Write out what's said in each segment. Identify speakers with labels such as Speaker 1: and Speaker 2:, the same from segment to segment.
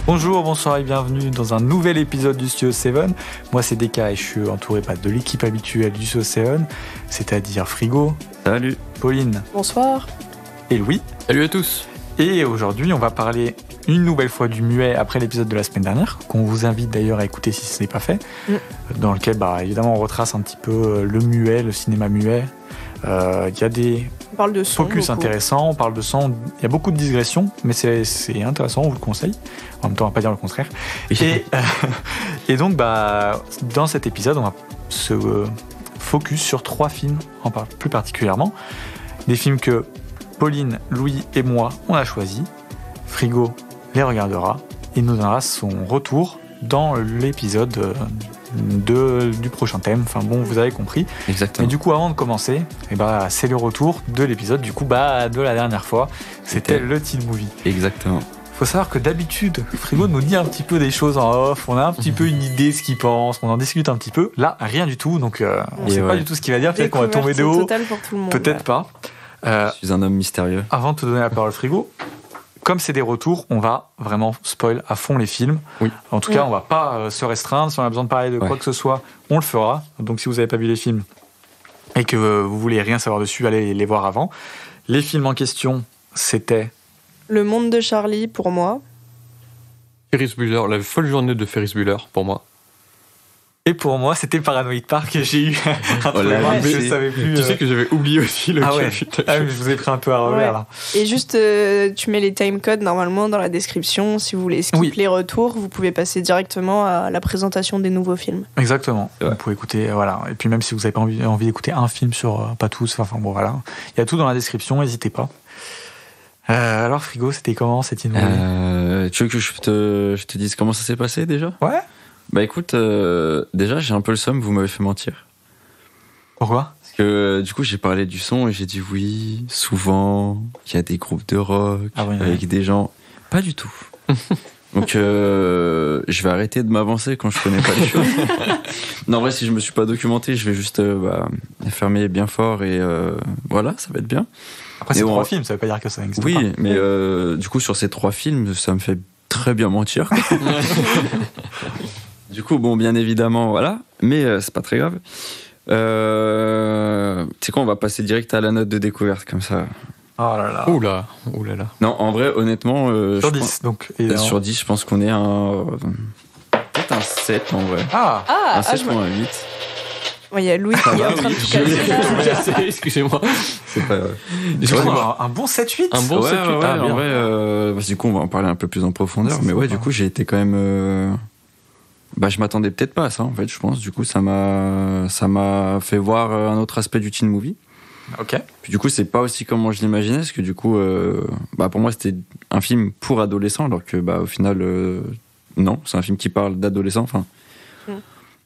Speaker 1: Bonjour, bonsoir et bienvenue dans un nouvel épisode du Studio 7. Moi c'est Deka et je suis entouré de l'équipe habituelle du Studio 7, c'est-à-dire Frigo.
Speaker 2: Salut.
Speaker 1: Pauline.
Speaker 3: Bonsoir.
Speaker 1: Et Louis.
Speaker 4: Salut à tous.
Speaker 1: Et aujourd'hui on va parler une nouvelle fois du muet après l'épisode de la semaine dernière, qu'on vous invite d'ailleurs à écouter si ce n'est pas fait, dans lequel évidemment on retrace un petit peu le muet, le cinéma muet. Il y a des focus intéressants, on parle de son, il y a beaucoup de digressions, mais c'est intéressant, on vous le conseille. En même temps, on va pas dire le contraire. Et donc, dans cet épisode, on va se focus sur 3 films, plus particulièrement. Des films que Pauline, Louis et moi, on a choisis. Frigo les regardera et nous donnera son retour dans l'épisode du prochain thème. Enfin bon, vous avez compris.
Speaker 2: Exactement.
Speaker 1: Mais du coup, avant de commencer, c'est le retour de l'épisode de la dernière fois. C'était le teen movie.
Speaker 2: Exactement.
Speaker 1: Faut savoir que d'habitude, Frigo nous dit un petit peu des choses en off, on a un petit peu une idée de ce qu'il pense, on en discute un petit peu. Là, rien du tout, donc on sait pas du tout ce qu'il va dire. Peut-être qu'on va tomber de haut, peut-être pas.
Speaker 2: Je suis un homme mystérieux.
Speaker 1: Avant de te donner la parole, Frigo, comme c'est des retours, on va vraiment spoil à fond les films.
Speaker 2: Oui.
Speaker 1: En tout cas, on va pas se restreindre. Si on a besoin de parler de quoi que ce soit, on le fera. Donc si vous n'avez pas vu les films et que vous voulez rien savoir dessus, allez les voir avant. Les films en question, c'était
Speaker 3: Le Monde de Charlie pour moi.
Speaker 4: Ferris Bueller, la folle journée de Ferris Bueller pour moi.
Speaker 1: Et pour moi, c'était Paranoid Park. J'ai eu un truc, je savais plus.
Speaker 4: Tu sais que j'avais oublié aussi le
Speaker 1: je vous ai pris un peu à revers là.
Speaker 3: Et juste, tu mets les timecodes normalement dans la description. Si vous voulez skip les retours, vous pouvez passer directement à la présentation des nouveaux films.
Speaker 1: Exactement. Vous pouvez écouter, voilà. Et puis même si vous n'avez pas envie d'écouter un film sur pas tous, enfin bon voilà. Il y a tout dans la description, n'hésitez pas. Alors Frigo, c'était comment cette movie
Speaker 2: Tu veux que je te dise comment ça s'est passé déjà ?
Speaker 1: Ouais.
Speaker 2: Bah écoute, déjà j'ai un peu le seum, vous m'avez fait mentir.
Speaker 1: Pourquoi ?
Speaker 2: Parce que du coup j'ai parlé du son et j'ai dit oui, souvent, il y a des groupes de rock avec des gens... Pas du tout. Donc je vais arrêter de m'avancer quand je connais pas les choses. Non, en vrai, si je me suis pas documenté, je vais juste fermer bien fort et voilà, ça va être bien.
Speaker 1: Après, c'est 3 films, ça veut pas dire que ça n'existe pas.
Speaker 2: Oui, mais du coup, sur ces 3 films, ça me fait très bien mentir. Du coup, bon, bien évidemment, voilà. Mais c'est pas très grave. Tu sais quoi, on va passer direct à la note de découverte, comme ça.
Speaker 1: Oh là là.
Speaker 4: Ouh là là.
Speaker 2: Non, en vrai, honnêtement...
Speaker 1: sur 10, donc.
Speaker 2: Sur 10, je pense qu'on est peut-être un 7, en vrai. Un 7 ou un 8.
Speaker 3: Il y a Louis qui est en train de casser.
Speaker 4: Excusez-moi.
Speaker 2: C'est pas
Speaker 1: vrai. Un bon 7-8.
Speaker 4: Un bon 7-8.
Speaker 2: En vrai, du coup, on va en parler un peu plus en profondeur. Mais ouais, du coup, j'ai été quand même... je m'attendais peut-être pas à ça, en fait, je pense. Du coup, ça m'a fait voir un autre aspect du teen movie.
Speaker 1: Ok.
Speaker 2: Puis du coup, c'est pas aussi comme moi je l'imaginais, parce que du coup, pour moi, c'était un film pour adolescents, alors que au final, non, c'est un film qui parle d'adolescents. Enfin,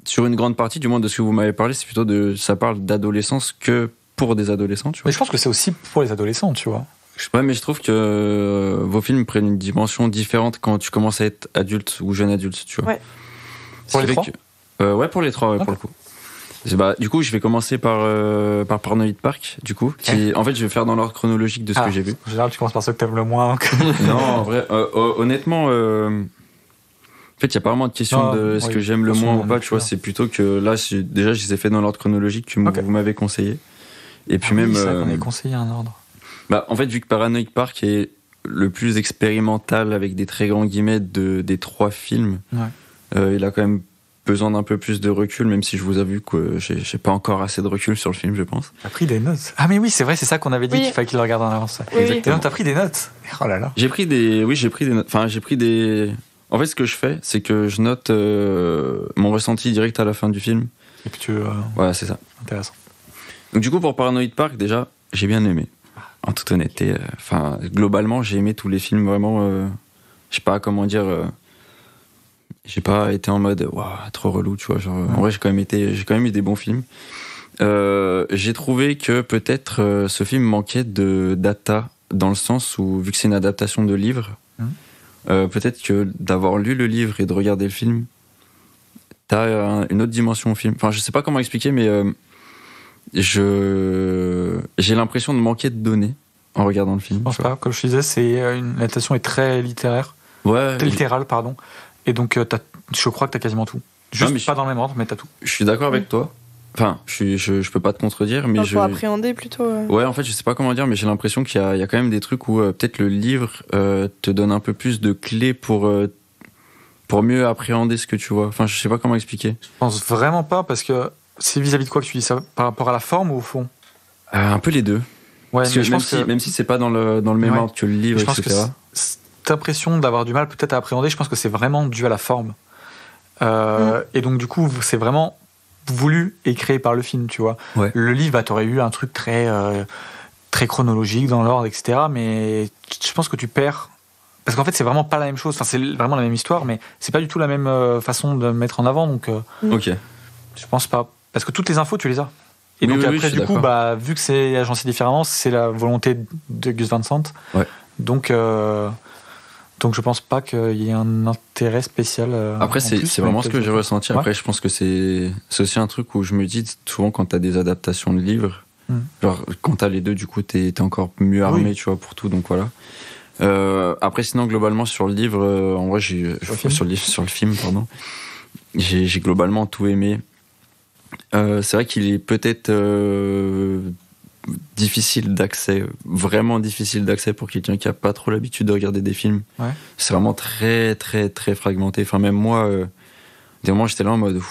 Speaker 2: sur une grande partie, du moins de ce que vous m'avez parlé, c'est plutôt ça parle d'adolescence que pour des adolescents, tu vois.
Speaker 1: Mais je pense que c'est aussi pour les adolescents, tu vois.
Speaker 2: Ouais, mais je trouve que vos films prennent une dimension différente quand tu commences à être adulte ou jeune adulte, tu vois.
Speaker 3: Ouais.
Speaker 1: Pour les 3
Speaker 2: pour les 3, pour le coup. Du coup, je vais commencer par Paranoid Park, du coup. En fait, je vais faire dans l'ordre chronologique de ce que j'ai vu.
Speaker 1: En général, tu commences par ceux que t'aimes le moins.
Speaker 2: Non, en vrai, honnêtement, en fait, il n'y a pas vraiment de question de ce que j'aime le moins ou pas, tu vois. C'est plutôt que là, déjà, je les ai fait dans l'ordre chronologique que vous m'avez conseillé. Et puis même.
Speaker 1: C'est vrai qu'on a conseillé un ordre.
Speaker 2: En fait, vu que Paranoid Park est le plus expérimental, avec des très grands guillemets, des 3 films, il a quand même besoin d'un peu plus de recul, même si je vous avoue que j'ai pas encore assez de recul sur le film, je pense.
Speaker 1: T'as pris des notes. Ah mais oui, c'est vrai, c'est ça qu'on avait dit qu'il fallait qu'il le regarde en avance.
Speaker 3: Oui.
Speaker 1: Exactement. T'as pris des notes. Oh là là.
Speaker 2: J'ai pris des notes. Enfin, j'ai pris des... En fait, ce que je fais, c'est que je note mon ressenti direct à la fin du film.
Speaker 1: Et puis
Speaker 2: Voilà, c'est ça.
Speaker 1: Intéressant.
Speaker 2: Donc du coup, pour Paranoid Park, déjà, j'ai bien aimé. En toute honnêteté. Globalement, j'ai aimé tous les films, vraiment... je sais pas comment dire... j'ai pas été en mode trop relou, tu vois. En vrai, j'ai quand même eu des bons films. J'ai trouvé que peut-être ce film manquait de data, dans le sens où, vu que c'est une adaptation de livre, peut-être que d'avoir lu le livre et de regarder le film, t'as une autre dimension au film. Enfin, je sais pas comment expliquer, mais j'ai l'impression de manquer de données en regardant le film.
Speaker 1: Je pense pas. Comme je disais, l'adaptation est très littéraire.
Speaker 2: Ouais.
Speaker 1: littéral, pardon. Et donc, je crois que t'as quasiment tout. Juste
Speaker 2: mais
Speaker 1: pas dans le même ordre, mais t'as tout.
Speaker 2: Je suis d'accord avec toi. Enfin, je peux pas te contredire, mais
Speaker 3: Pour appréhender plutôt.
Speaker 2: Ouais, en fait, je sais pas comment dire, mais j'ai l'impression qu'il y a quand même des trucs où peut-être le livre te donne un peu plus de clés pour mieux appréhender ce que tu vois. Enfin, je sais pas comment expliquer.
Speaker 1: Je pense vraiment pas, parce que c'est vis-à-vis de quoi que tu dis ça? Par rapport à la forme ou au fond?
Speaker 2: Un peu les deux.
Speaker 1: Ouais,
Speaker 2: parce que même si c'est pas dans le même ordre que le livre,
Speaker 1: je pense
Speaker 2: etc.
Speaker 1: que cette impression d'avoir du mal peut-être à appréhender, je pense que c'est vraiment dû à la forme. Et donc, du coup, c'est vraiment voulu et créé par le film, tu vois.
Speaker 2: Ouais.
Speaker 1: Le livre, t'aurais eu un truc très chronologique dans l'ordre, etc. Mais je pense que tu perds, parce qu'en fait c'est vraiment pas la même chose. Enfin, c'est vraiment la même histoire, mais c'est pas du tout la même façon de mettre en avant. Donc,
Speaker 2: ok.
Speaker 1: Je pense pas, parce que toutes les infos tu les as. Et
Speaker 2: oui,
Speaker 1: donc
Speaker 2: oui,
Speaker 1: après, du coup, vu que c'est agencé différemment, c'est la volonté de Gus Van Sant.
Speaker 2: Ouais.
Speaker 1: Donc je pense pas qu'il y ait un intérêt spécial.
Speaker 2: Après, c'est vraiment ce que j'ai ressenti. Après, je pense que c'est aussi un truc où je me dis, souvent quand t'as des adaptations de livres, genre quand t'as les deux, du coup, t'es encore mieux armé, tu vois, pour tout. Donc voilà. Après, sinon, globalement, sur le livre, en vrai, sur le film, pardon, j'ai globalement tout aimé. C'est vrai qu'il est peut-être difficile d'accès, vraiment difficile d'accès pour quelqu'un qui a pas trop l'habitude de regarder des films.
Speaker 1: Ouais.
Speaker 2: C'est vraiment très très très fragmenté. Enfin, même moi, des moments j'étais là en mode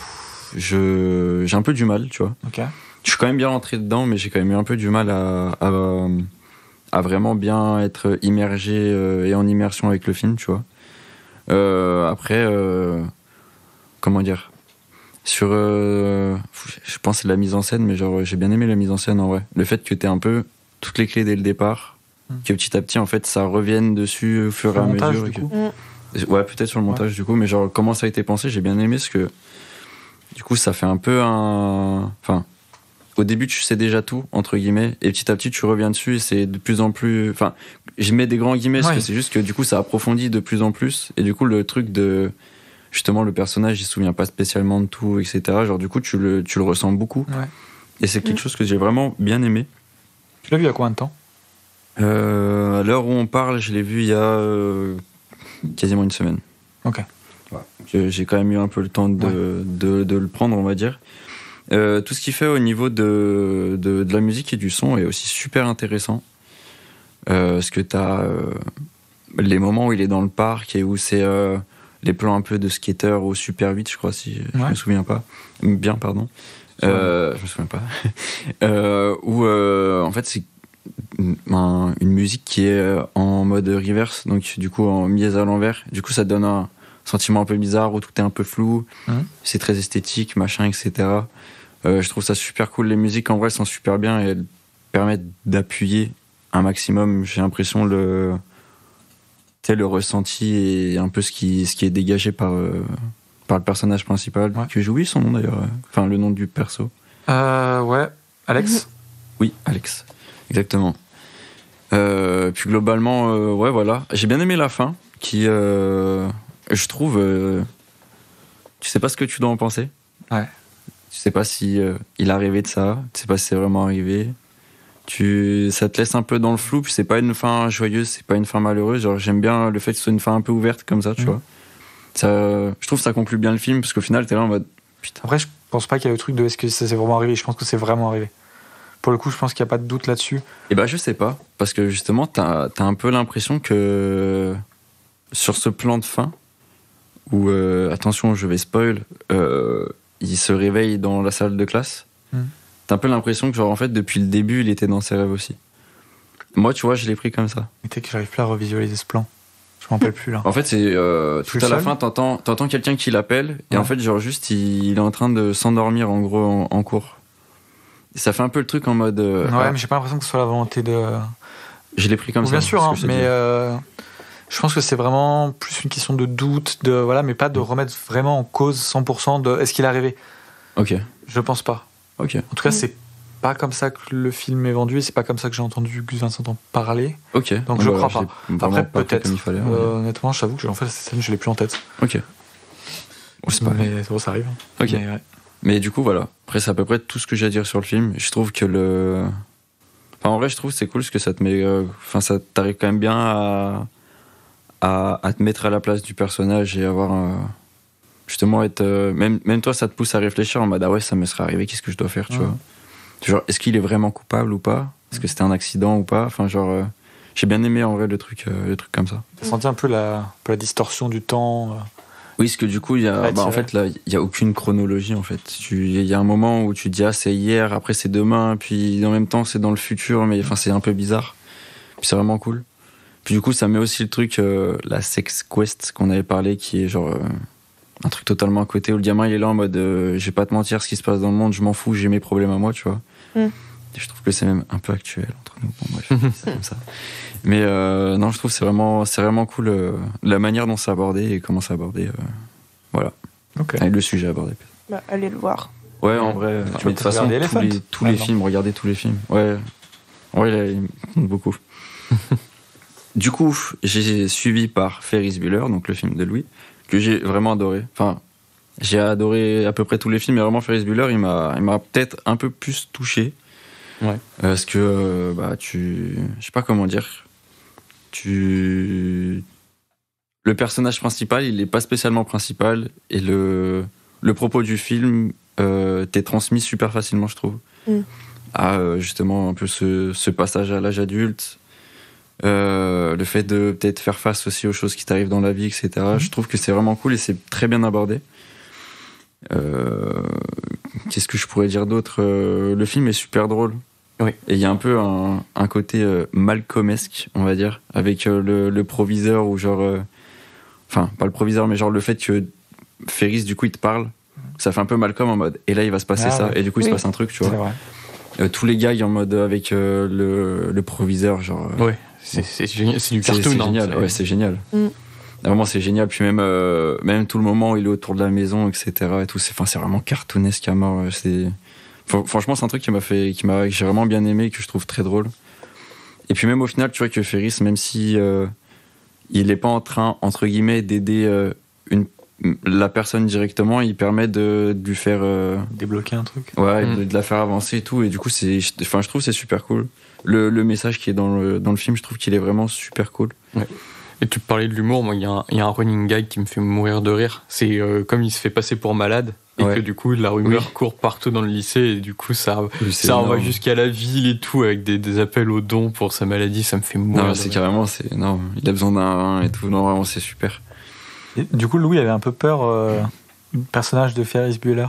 Speaker 2: j'ai un peu du mal, tu vois.
Speaker 1: Okay.
Speaker 2: Je suis quand même bien rentré dedans, mais j'ai quand même eu un peu du mal à vraiment bien être immergé et en immersion avec le film, tu vois. Après, comment dire, sur je pense que c'est la mise en scène, mais genre j'ai bien aimé la mise en scène en vrai. Le fait que t'aies un peu toutes les clés dès le départ, que petit à petit en fait ça revienne dessus au fur et à mesure. Ouais, peut-être sur le montage du coup, mais genre comment ça a été pensé, j'ai bien aimé, parce que du coup ça fait un peu enfin, au début tu sais déjà tout entre guillemets, et petit à petit tu reviens dessus et c'est de plus en plus, enfin je mets des grands guillemets parce que c'est juste que du coup ça approfondit de plus en plus, et du coup le truc de justement le personnage il se souvient pas spécialement de tout, etc. Genre du coup tu le ressens beaucoup, et c'est quelque chose que j'ai vraiment bien aimé.
Speaker 1: Tu l'as vu il y a combien de temps?
Speaker 2: À l'heure où on parle, je l'ai vu il y a quasiment une semaine.
Speaker 1: Ok.
Speaker 2: Ouais. J'ai quand même eu un peu le temps de le prendre, on va dire. Tout ce qu'il fait au niveau de la musique et du son est aussi super intéressant. Parce que t'as les moments où il est dans le parc et où c'est les plans un peu de skater au Super 8, je crois, si je me souviens pas. Bien, pardon. Je me souviens pas. Où en fait c'est une musique qui est en mode reverse, donc du coup en mise à l'envers. Du coup ça donne un sentiment un peu bizarre où tout est un peu flou. C'est très esthétique, machin, etc. Je trouve ça super cool. Les musiques en vrai sont super bien et elles permettent d'appuyer un maximum, j'ai l'impression, le ressenti et un peu ce qui est dégagé par le personnage principal, que j'ai oublié son nom d'ailleurs, enfin le nom du perso.
Speaker 1: Alex.
Speaker 2: Oui, Alex, exactement. Puis globalement, ouais, voilà, j'ai bien aimé la fin, qui, je trouve, tu sais pas ce que tu dois en penser.
Speaker 1: Ouais.
Speaker 2: Tu sais pas si il est arrivé de ça, tu sais pas si c'est vraiment arrivé. Ça te laisse un peu dans le flou, puis c'est pas une fin joyeuse, c'est pas une fin malheureuse. Genre, j'aime bien le fait que ce soit une fin un peu ouverte comme ça, tu vois. Ça, je trouve que ça conclut bien le film, parce qu'au final, t'es là en mode putain.
Speaker 1: Après, je pense pas qu'il y a le truc de est-ce que ça s'est vraiment arrivé. Je pense que c'est vraiment arrivé. Pour le coup, je pense qu'il n'y a pas de doute là-dessus.
Speaker 2: Et bah, je sais pas, parce que justement, t'as un peu l'impression que sur ce plan de fin, où, attention, je vais spoil, il se réveille dans la salle de classe. T'as un peu l'impression que, genre, en fait, depuis le début, il était dans ses rêves aussi. Moi, tu vois, je l'ai pris comme ça.
Speaker 1: Mais t'es que j'arrive plus à revisualiser ce plan. Je m'en rappelle plus, là.
Speaker 2: En fait, c'est tout à la fin, t'entends quelqu'un qui l'appelle, et en fait, genre, juste, il est en train de s'endormir, en gros, en cours. Et ça fait un peu le truc en mode...
Speaker 1: mais j'ai pas l'impression que ce soit la volonté de...
Speaker 2: Je l'ai pris comme ça.
Speaker 1: Bien sûr, mais je pense que c'est vraiment plus une question de doute, mais pas de remettre vraiment en cause 100% de est-ce qu'il est arrivé.
Speaker 2: Ok.
Speaker 1: Je pense pas.
Speaker 2: Ok.
Speaker 1: En tout cas, c'est pas comme ça que le film est vendu, et c'est pas comme ça que j'ai entendu Gus Van Sant en parler.
Speaker 2: Ok.
Speaker 1: Donc je crois pas. Après, peut-être. Honnêtement, j'avoue que cette scène, je l'ai plus en tête.
Speaker 2: Ok.
Speaker 1: Mais bon, ça arrive.
Speaker 2: Ok. Mais du coup, voilà. Après, c'est à peu près tout ce que j'ai à dire sur le film. Je trouve que en vrai, je trouve que c'est cool parce que ça te met. Ça t'arrive quand même bien à te mettre à la place du personnage et avoir justement être même toi ça te pousse à réfléchir en mode ah ouais ça me serait arrivé, qu'est-ce que je dois faire, tu vois, genre est-ce qu'il est vraiment coupable ou pas, est-ce que c'était un accident ou pas, enfin genre j'ai bien aimé en vrai le truc comme ça.
Speaker 1: T'as senti un peu la distorsion du temps
Speaker 2: Oui, parce que du coup, en fait, là, il n'y a aucune chronologie, en fait. Il y a un moment où tu te dis, ah, c'est hier, après c'est demain, puis en même temps, c'est dans le futur, mais enfin, c'est un peu bizarre. Puis c'est vraiment cool. Puis du coup, ça met aussi le truc, la sex quest qu'on avait parlé, qui est genre un truc totalement à côté, où le gamin, il est là en mode, je vais pas te mentir, ce qui se passe dans le monde, je m'en fous, j'ai mes problèmes à moi, tu vois. Et je trouve que c'est même un peu actuel entre nous. Bon, bref, c'est comme ça. Mais non, je trouve que c'est vraiment cool la manière dont c'est abordé et comment c'est abordé. Voilà.
Speaker 1: Okay.
Speaker 2: Et le sujet abordé.
Speaker 3: Bah, allez le voir.
Speaker 2: Ouais, en vrai.
Speaker 1: Tu
Speaker 2: Mais de
Speaker 1: peux
Speaker 2: toute façon, tous les films, regardez tous les films. Ouais. Ouais, là, il me compte beaucoup. Du coup, j'ai suivi par Ferris Bueller, donc le film de Louis, que j'ai vraiment adoré. Enfin, j'ai adoré à peu près tous les films, mais vraiment Ferris Bueller, il m'a peut-être un peu plus touché.
Speaker 4: Ouais.
Speaker 2: Parce que, je sais pas comment dire. Le personnage principal, il est pas spécialement principal, et le propos du film t'est transmis super facilement, je trouve. Justement un peu ce passage à l'âge adulte, le fait de peut-être faire face aussi aux choses qui t'arrivent dans la vie, etc. Je trouve que c'est vraiment cool et c'est très bien abordé. Qu'est-ce que je pourrais dire d'autre? Le film est super drôle.
Speaker 4: Oui.
Speaker 2: Et il y a un peu un côté Malcolmesque, on va dire, avec le proviseur, ou genre... Enfin, pas le proviseur, mais genre le fait que Ferris, du coup, il te parle, ça fait un peu Malcolm en mode, et là, il va se passer ça, et du coup, il se passe un truc, tu vois. Tous les gars, en mode avec le proviseur, genre...
Speaker 4: Ouais, c'est génial, c'est du cartoon.
Speaker 2: C'est génial, ouais, c'est génial. Vraiment, c'est génial. Puis même tout le moment où il est autour de la maison, etc. et tout, c'est vraiment cartoonesque à mort. Franchement, c'est un truc que j'ai vraiment bien aimé et que je trouve très drôle. Et puis même au final, tu vois que Ferris, même si il est pas en train, entre guillemets, d'aider la personne directement, il permet de lui faire
Speaker 1: débloquer un truc.
Speaker 2: Ouais, de la faire avancer et tout. Et du coup, je trouve que c'est super cool. Le message qui est dans le film, je trouve qu'il est vraiment super cool.
Speaker 4: Ouais. Et tu parlais de l'humour, moi il y a un running gag qui me fait mourir de rire. C'est comme il se fait passer pour malade et que du coup la rumeur court partout dans le lycée et du coup ça va jusqu'à la ville et tout avec des appels aux dons pour sa maladie, ça me fait mourir.
Speaker 2: Non, c'est carrément, non, il a besoin d'un rein et tout, non vraiment c'est super.
Speaker 1: Et du coup Louis avait un peu peur du personnage de Ferris Bueller.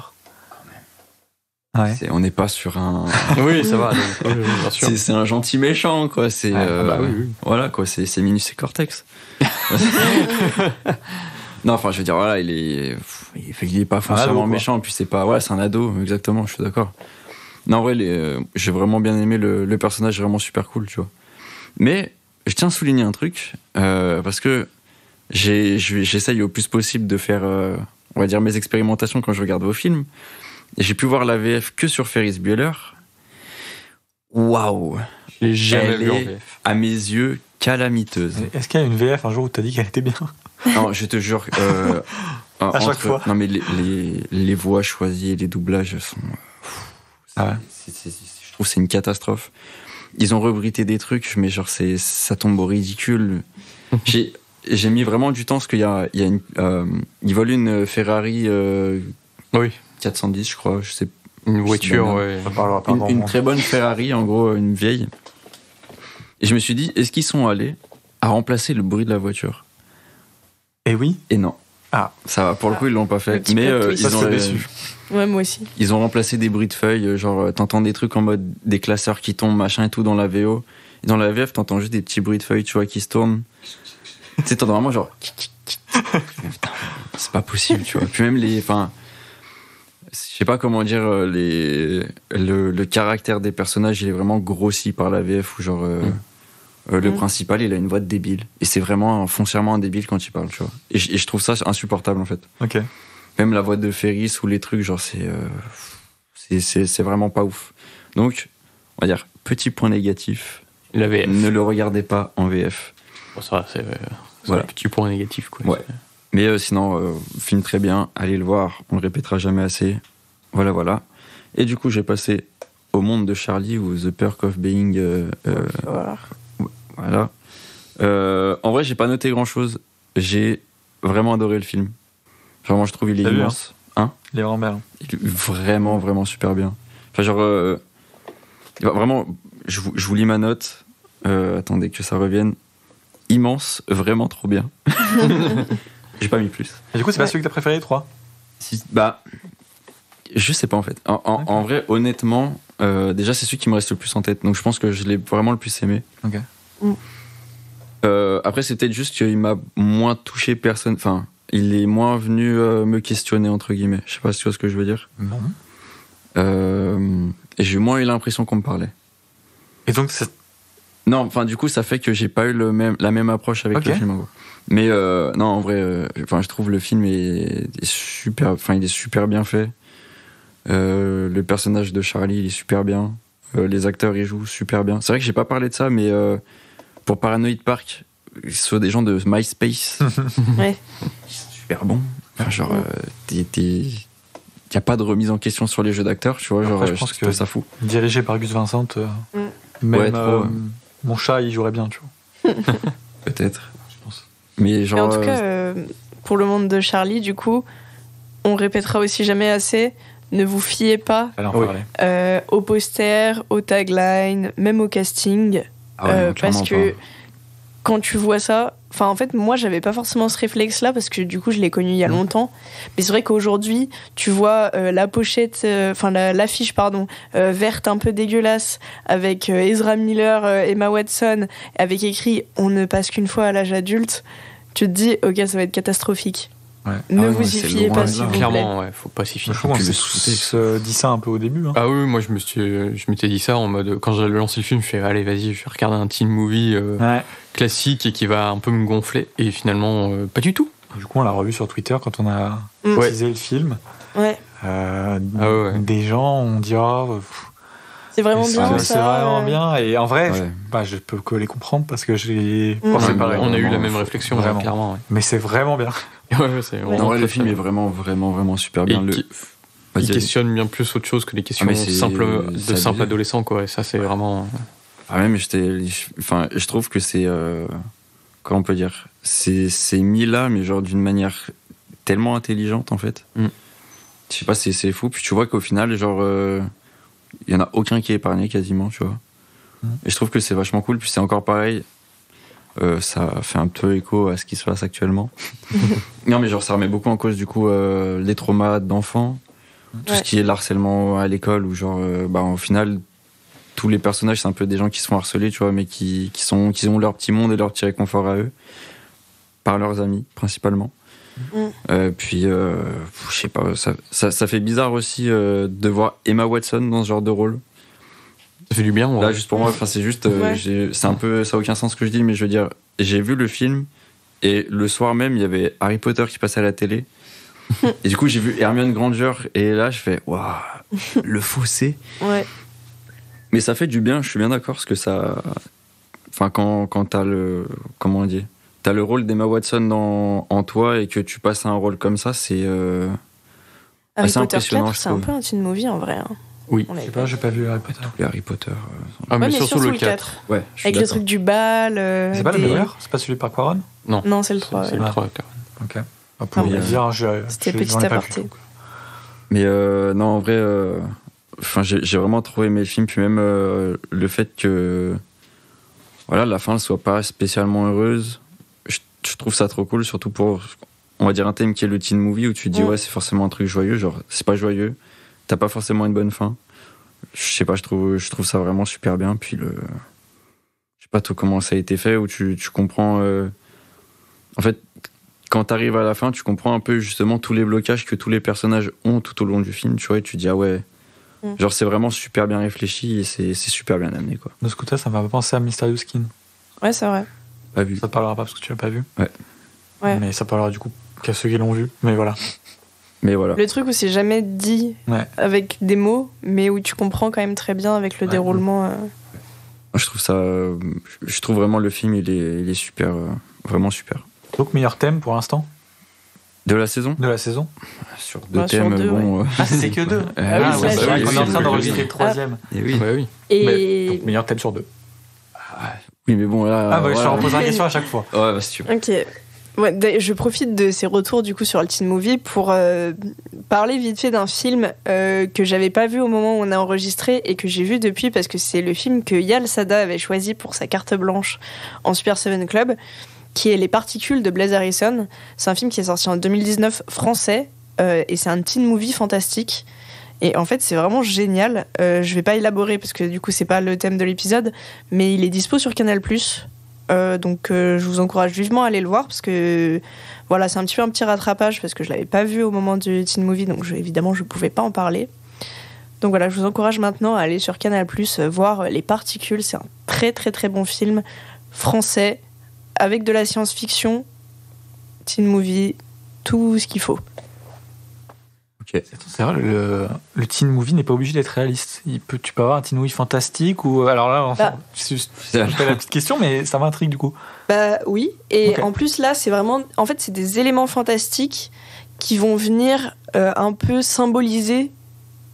Speaker 1: Ouais.
Speaker 2: On n'est pas sur un.
Speaker 4: Oui, ça va. Bien sûr.
Speaker 2: C'est un gentil méchant, quoi. C'est
Speaker 4: oui.
Speaker 2: Voilà, quoi. C'est Minus et Cortex. Non, enfin, je veux dire, voilà, il est pas foncièrement méchant. Puis c'est pas, c'est un ado, exactement. Je suis d'accord. Non, en vrai, j'ai vraiment bien aimé le personnage, vraiment super cool, tu vois. Mais je tiens à souligner un truc parce que j'essaye au plus possible de faire, on va dire, mes expérimentations quand je regarde vos films. Et j'ai pu voir la VF que sur Ferris Bueller. Waouh!
Speaker 4: Je l'ai jamais vu en VF.
Speaker 2: À mes yeux, calamiteuse.
Speaker 1: Est-ce qu'il y a une VF un jour où t'as dit qu'elle était bien?
Speaker 2: Non, je te jure.
Speaker 1: À chaque fois.
Speaker 2: Non, mais les voix choisies et les doublages sont.
Speaker 1: Je
Speaker 2: trouve que c'est une catastrophe. Ils ont rebrité des trucs, mais genre ça tombe au ridicule. J'ai mis vraiment du temps parce qu'il y a ils volent une Ferrari.
Speaker 4: Oui.
Speaker 2: 410, je crois, je sais.
Speaker 4: Une voiture,
Speaker 2: une très bonne Ferrari, en gros, une vieille. Et je me suis dit, est-ce qu'ils sont allés à remplacer le bruit de la voiture?
Speaker 1: Et oui.
Speaker 2: Et non.
Speaker 1: Ah.
Speaker 2: Ça va, pour le coup, ils l'ont pas fait. Mais
Speaker 1: ils ont déçu.
Speaker 3: Ouais, moi aussi.
Speaker 2: Ils ont remplacé des bruits de feuilles, genre, t'entends des trucs en mode des classeurs qui tombent, machin et tout dans la VO. Et dans la VF, t'entends juste des petits bruits de feuilles, tu vois, qui se tournent. Tu sais, t'entends vraiment genre. Putain, c'est pas possible, tu vois. Puis même je sais pas comment dire, le caractère des personnages, il est vraiment grossi par la VF, où genre le principal, il a une voix de débile, et c'est vraiment foncièrement un débile quand il parle, tu vois. Et je trouve ça insupportable en fait.
Speaker 1: Ok.
Speaker 2: Même la voix de Ferris ou les trucs, genre c'est vraiment pas ouf. Donc, on va dire petit point négatif.
Speaker 4: La VF.
Speaker 2: Ne le regardez pas en VF.
Speaker 4: Bon, ça, c'est
Speaker 2: voilà.
Speaker 4: Un petit point négatif, quoi.
Speaker 2: Ouais. Mais sinon, film très bien, allez le voir, on le répétera jamais assez. Voilà. Et du coup, j'ai passé au monde de Charlie, ou The Perk of Being. Voilà. En vrai, j'ai pas noté grand-chose. J'ai vraiment adoré le film. Vraiment, je trouve il est immense.
Speaker 1: Il est vraiment bien.
Speaker 2: Il est vraiment, vraiment super bien. Enfin, genre... vraiment, je vous lis ma note. Attendez que ça revienne. Immense, vraiment trop bien. J'ai pas mis plus.
Speaker 1: Et du coup, c'est pas celui que t'as préféré, 3 ?
Speaker 2: Bah, je sais pas en fait. En vrai, honnêtement, déjà c'est celui qui me reste le plus en tête. Donc je pense que je l'ai vraiment le plus aimé.
Speaker 1: Ok.
Speaker 2: Après, c'est peut-être juste qu'il m'a moins touché personne. Enfin, il est moins venu me questionner entre guillemets. Je sais pas si tu vois ce que je veux dire.
Speaker 1: Non.
Speaker 2: Et j'ai moins eu l'impression qu'on me parlait.
Speaker 1: Et donc
Speaker 2: non, enfin du coup ça fait que j'ai pas eu la même approche avec le film en gros. Mais non en vrai, je trouve le film est super, il est super bien fait. Le personnage de Charlie il est super bien. Les acteurs ils jouent super bien. C'est vrai que j'ai pas parlé de ça, mais pour Paranoid Park, ce sont des gens de MySpace.
Speaker 3: Ouais.
Speaker 2: Ils sont super bons. Enfin, genre y a pas de remise en question sur les jeux d'acteurs, tu vois. Genre,
Speaker 1: je pense que
Speaker 2: ça fou.
Speaker 1: Dirigé par Gus Vincent, même
Speaker 2: trop,
Speaker 1: mon chat, il jouerait bien, tu vois.
Speaker 2: Peut-être.
Speaker 1: Je pense.
Speaker 2: Mais genre.
Speaker 3: Et en tout cas, pour le monde de Charlie, du coup, on répétera aussi jamais assez. Ne vous fiez pas au poster, au tagline, même au casting, parce que quand tu vois ça, enfin en fait moi j'avais pas forcément ce réflexe là parce que du coup je l'ai connu il y a longtemps, mais c'est vrai qu'aujourd'hui tu vois la pochette, l'affiche verte un peu dégueulasse avec Ezra Miller, Emma Watson, avec écrit on ne passe qu'une fois à l'âge adulte, tu te dis ok ça va être catastrophique.
Speaker 1: Ouais.
Speaker 3: Ne vous y fiez pas s'il vous plaît.
Speaker 4: Clairement, ouais, faut pas s'y fier.
Speaker 1: Je crois qu'on se dit ça un peu au début. Hein.
Speaker 4: Ah oui, moi je m'étais dit ça en mode quand j'avais lancé le film, je fais allez vas-y, je vais regarder un teen movie classique et qui va un peu me gonfler. Et finalement, pas du tout.
Speaker 1: Du coup, on l'a revu sur Twitter quand on a teasé le film.
Speaker 3: Ouais.
Speaker 1: Des gens ont dit
Speaker 3: c'est vraiment bien ça.
Speaker 1: C'est vraiment bien. Et en vrai, je peux que les comprendre parce que j'ai pensé pareil.
Speaker 4: On a eu la même réflexion,
Speaker 1: vraiment.
Speaker 4: Clairement. Ouais.
Speaker 1: Mais c'est vraiment bien.
Speaker 2: Le film est vraiment, vraiment, vraiment super bien.
Speaker 4: Il questionne bien plus autre chose que des questions simples adolescents, quoi. Et ça, c'est vraiment.
Speaker 2: Ah ouais, mais je trouve que c'est. Comment on peut dire ? C'est mis là, mais genre d'une manière tellement intelligente, en fait. Je sais pas, c'est fou. Puis tu vois qu'au final, genre. Il y en a aucun qui est épargné quasiment, tu vois. Et je trouve que c'est vachement cool. Puis c'est encore pareil. Ça fait un peu écho à ce qui se passe actuellement. Non, mais genre, ça remet beaucoup en cause, du coup, les traumas d'enfants. Tout ce qui est l'harcèlement à l'école, où genre, au final, tous les personnages, c'est un peu des gens qui se font harceler, tu vois, mais qui ont leur petit monde et leur petit réconfort à eux. Par leurs amis, principalement. Puis, je sais pas, ça fait bizarre aussi de voir Emma Watson dans ce genre de rôle.
Speaker 4: Ça fait du bien, ouais.
Speaker 2: Là, juste pour moi, c'est juste, c'est un peu, ça n'a aucun sens ce que je dis, mais je veux dire, j'ai vu le film et le soir même, il y avait Harry Potter qui passait à la télé. Et du coup, j'ai vu Hermione Granger et là, je fais, waouh, le fossé.
Speaker 3: Ouais.
Speaker 2: Mais ça fait du bien, je suis bien d'accord, parce que ça, enfin, quand t'as comment on dit, t'as le rôle d'Emma Watson en toi et que tu passes à un rôle comme ça, c'est
Speaker 3: Harry
Speaker 2: assez
Speaker 3: Potter
Speaker 2: impressionnant.
Speaker 3: 4, c'est un peu un teen movie en vrai. Hein.
Speaker 4: Oui.
Speaker 1: Je sais pas, j'ai pas vu Harry Potter.
Speaker 2: Les Harry Potter.
Speaker 4: Mais surtout le 4.
Speaker 2: Ouais.
Speaker 3: Avec le truc du bal.
Speaker 1: C'est pas le meilleur ? C'est pas celui par Quaron ?
Speaker 3: Non, c'est le 3.
Speaker 4: C'est le 3.
Speaker 1: Ok. Pour dire,
Speaker 3: c'était petit aparté.
Speaker 2: Mais non, en vrai, j'ai vraiment trop aimé le film, puis même le fait que la fin ne soit pas spécialement heureuse, je trouve ça trop cool, surtout pour, on va dire, un thème qui est le teen movie, où tu te dis c'est forcément un truc joyeux, genre c'est pas joyeux, t'as pas forcément une bonne fin. Je sais pas, je trouve ça vraiment super bien. Puis je sais pas tout comment ça a été fait, où tu comprends en fait, quand t'arrives à la fin, tu comprends un peu justement tous les blocages que tous les personnages ont tout au long du film, tu vois, et tu te dis genre c'est vraiment super bien réfléchi et c'est super bien amené, quoi.
Speaker 1: De ce côté, ça m'a pensé à Mysterious Skin.
Speaker 3: Ouais, c'est vrai.
Speaker 2: Pas vu.
Speaker 1: Ça te parlera pas parce que tu l'as pas vu.
Speaker 3: Ouais.
Speaker 1: Mais ça parlera du coup qu'à ceux qui l'ont vu. Mais voilà.
Speaker 3: Le truc où c'est jamais dit avec des mots, mais où tu comprends quand même très bien avec le déroulement.
Speaker 2: Je trouve vraiment le film, il est super, vraiment super.
Speaker 1: Donc meilleur thème pour l'instant
Speaker 2: de la saison. Sur deux thèmes,
Speaker 3: sur deux,
Speaker 2: bon.
Speaker 1: C'est que deux.
Speaker 3: C'est vrai
Speaker 1: qu'on est en train d'enregistrer le troisième.
Speaker 2: Et oui.
Speaker 3: Et
Speaker 1: donc meilleur thème sur deux.
Speaker 2: Oui, mais bon, là.
Speaker 1: Ah, bah, je te repose la question à chaque fois.
Speaker 2: Ouais, bah, si tu veux.
Speaker 3: Ok. Ouais, je profite de ces retours du coup sur le Teen Movie pour parler vite fait d'un film que j'avais pas vu au moment où on a enregistré et que j'ai vu depuis parce que c'est le film que Yal Sada avait choisi pour sa carte blanche en Super 7 Club, qui est Les Particules de Blas Harrison. C'est un film qui est sorti en 2019 français et c'est un teen movie fantastique. Et en fait, c'est vraiment génial. Je vais pas élaborer parce que du coup, c'est pas le thème de l'épisode, mais il est dispo sur Canal+. Donc je vous encourage vivement à aller le voir parce que voilà, c'est un petit rattrapage parce que je l'avais pas vu au moment du Teen Movie, donc évidemment je pouvais pas en parler. Donc voilà, je vous encourage maintenant à aller sur Canal+, voir Les Particules. C'est un très très très bon film français avec de la science-fiction, Teen Movie, tout ce qu'il faut.
Speaker 1: Okay. C'est vrai, le teen movie n'est pas obligé d'être réaliste. Tu peux avoir un teen movie fantastique ou alors là, c'est pas la petite question, mais ça m'intrigue du coup.
Speaker 3: Bah oui, et en plus là, c'est vraiment, en fait, c'est des éléments fantastiques qui vont venir un peu symboliser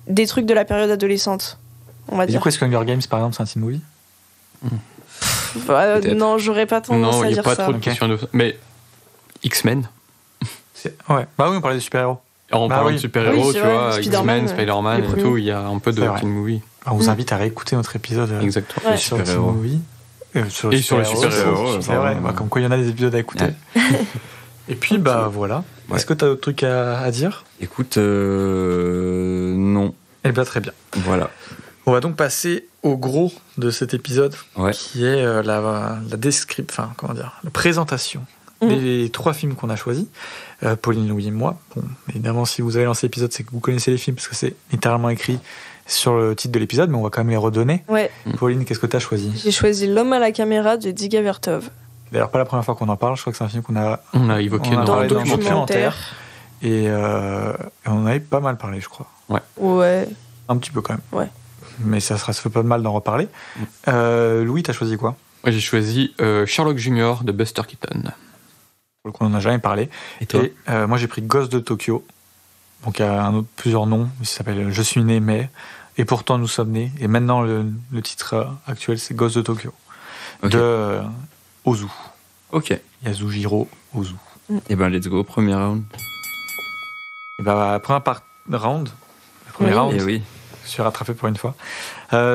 Speaker 3: des trucs de la période adolescente, on va dire.
Speaker 1: Du coup, est-ce que Hunger Games, par exemple, c'est un teen movie?
Speaker 3: Non, j'aurais pas tendance à dire ça. Non, il n'y a
Speaker 4: pas trop de questions de ça. Mais X-Men.
Speaker 1: Ouais. Bah oui, on parlait de super-héros.
Speaker 4: En parlant de super-héros, tu vois, X-Men, Spider-Man et tout, il y a un peu de teen movie.
Speaker 1: On vous invite à réécouter notre épisode sur le super-héros. Sur les super-héros. C'est vrai, comme quoi il y en a des épisodes à écouter. Et puis, bah voilà. Ouais. Est-ce que tu as d'autres trucs à dire?
Speaker 2: Écoute, non.
Speaker 1: Eh bien, très bien.
Speaker 2: Voilà.
Speaker 1: On va donc passer au gros de cet épisode, qui est la présentation des 3 films qu'on a choisis. Pauline, Louis et moi. Bon, évidemment, si vous avez lancé l'épisode, c'est que vous connaissez les films, parce que c'est littéralement écrit sur le titre de l'épisode, mais on va quand même les redonner.
Speaker 3: Ouais.
Speaker 1: Pauline, qu'est-ce que tu as choisi?
Speaker 3: J'ai choisi L'homme à la caméra de Dziga Vertov.
Speaker 1: D'ailleurs, pas la première fois qu'on en parle, je crois que c'est un film qu'on a
Speaker 4: évoqué
Speaker 3: dans le documentaire.
Speaker 1: Et on en avait pas mal parlé, je crois.
Speaker 3: Ouais.
Speaker 1: Un petit peu quand même.
Speaker 3: Ouais.
Speaker 1: Mais ça fait pas de mal d'en reparler. Louis, t'as choisi quoi?
Speaker 4: Moi, j'ai choisi Sherlock Junior de Buster Keaton.
Speaker 1: On n'en a jamais parlé.
Speaker 2: Et toi?
Speaker 1: Moi, j'ai pris Ghost de Tokyo. Donc, il y a plusieurs noms. Il s'appelle Je suis né, mais. Et pourtant, nous sommes nés. Et maintenant, le titre actuel, c'est Ghost de Tokyo. De Ozu.
Speaker 2: Ok.
Speaker 1: Yasujiro Ozu.
Speaker 2: Et ben, let's go, premier round.
Speaker 1: Et ben, premier round. Le premier round.
Speaker 2: Et oui.
Speaker 1: Je suis rattrapé pour une fois.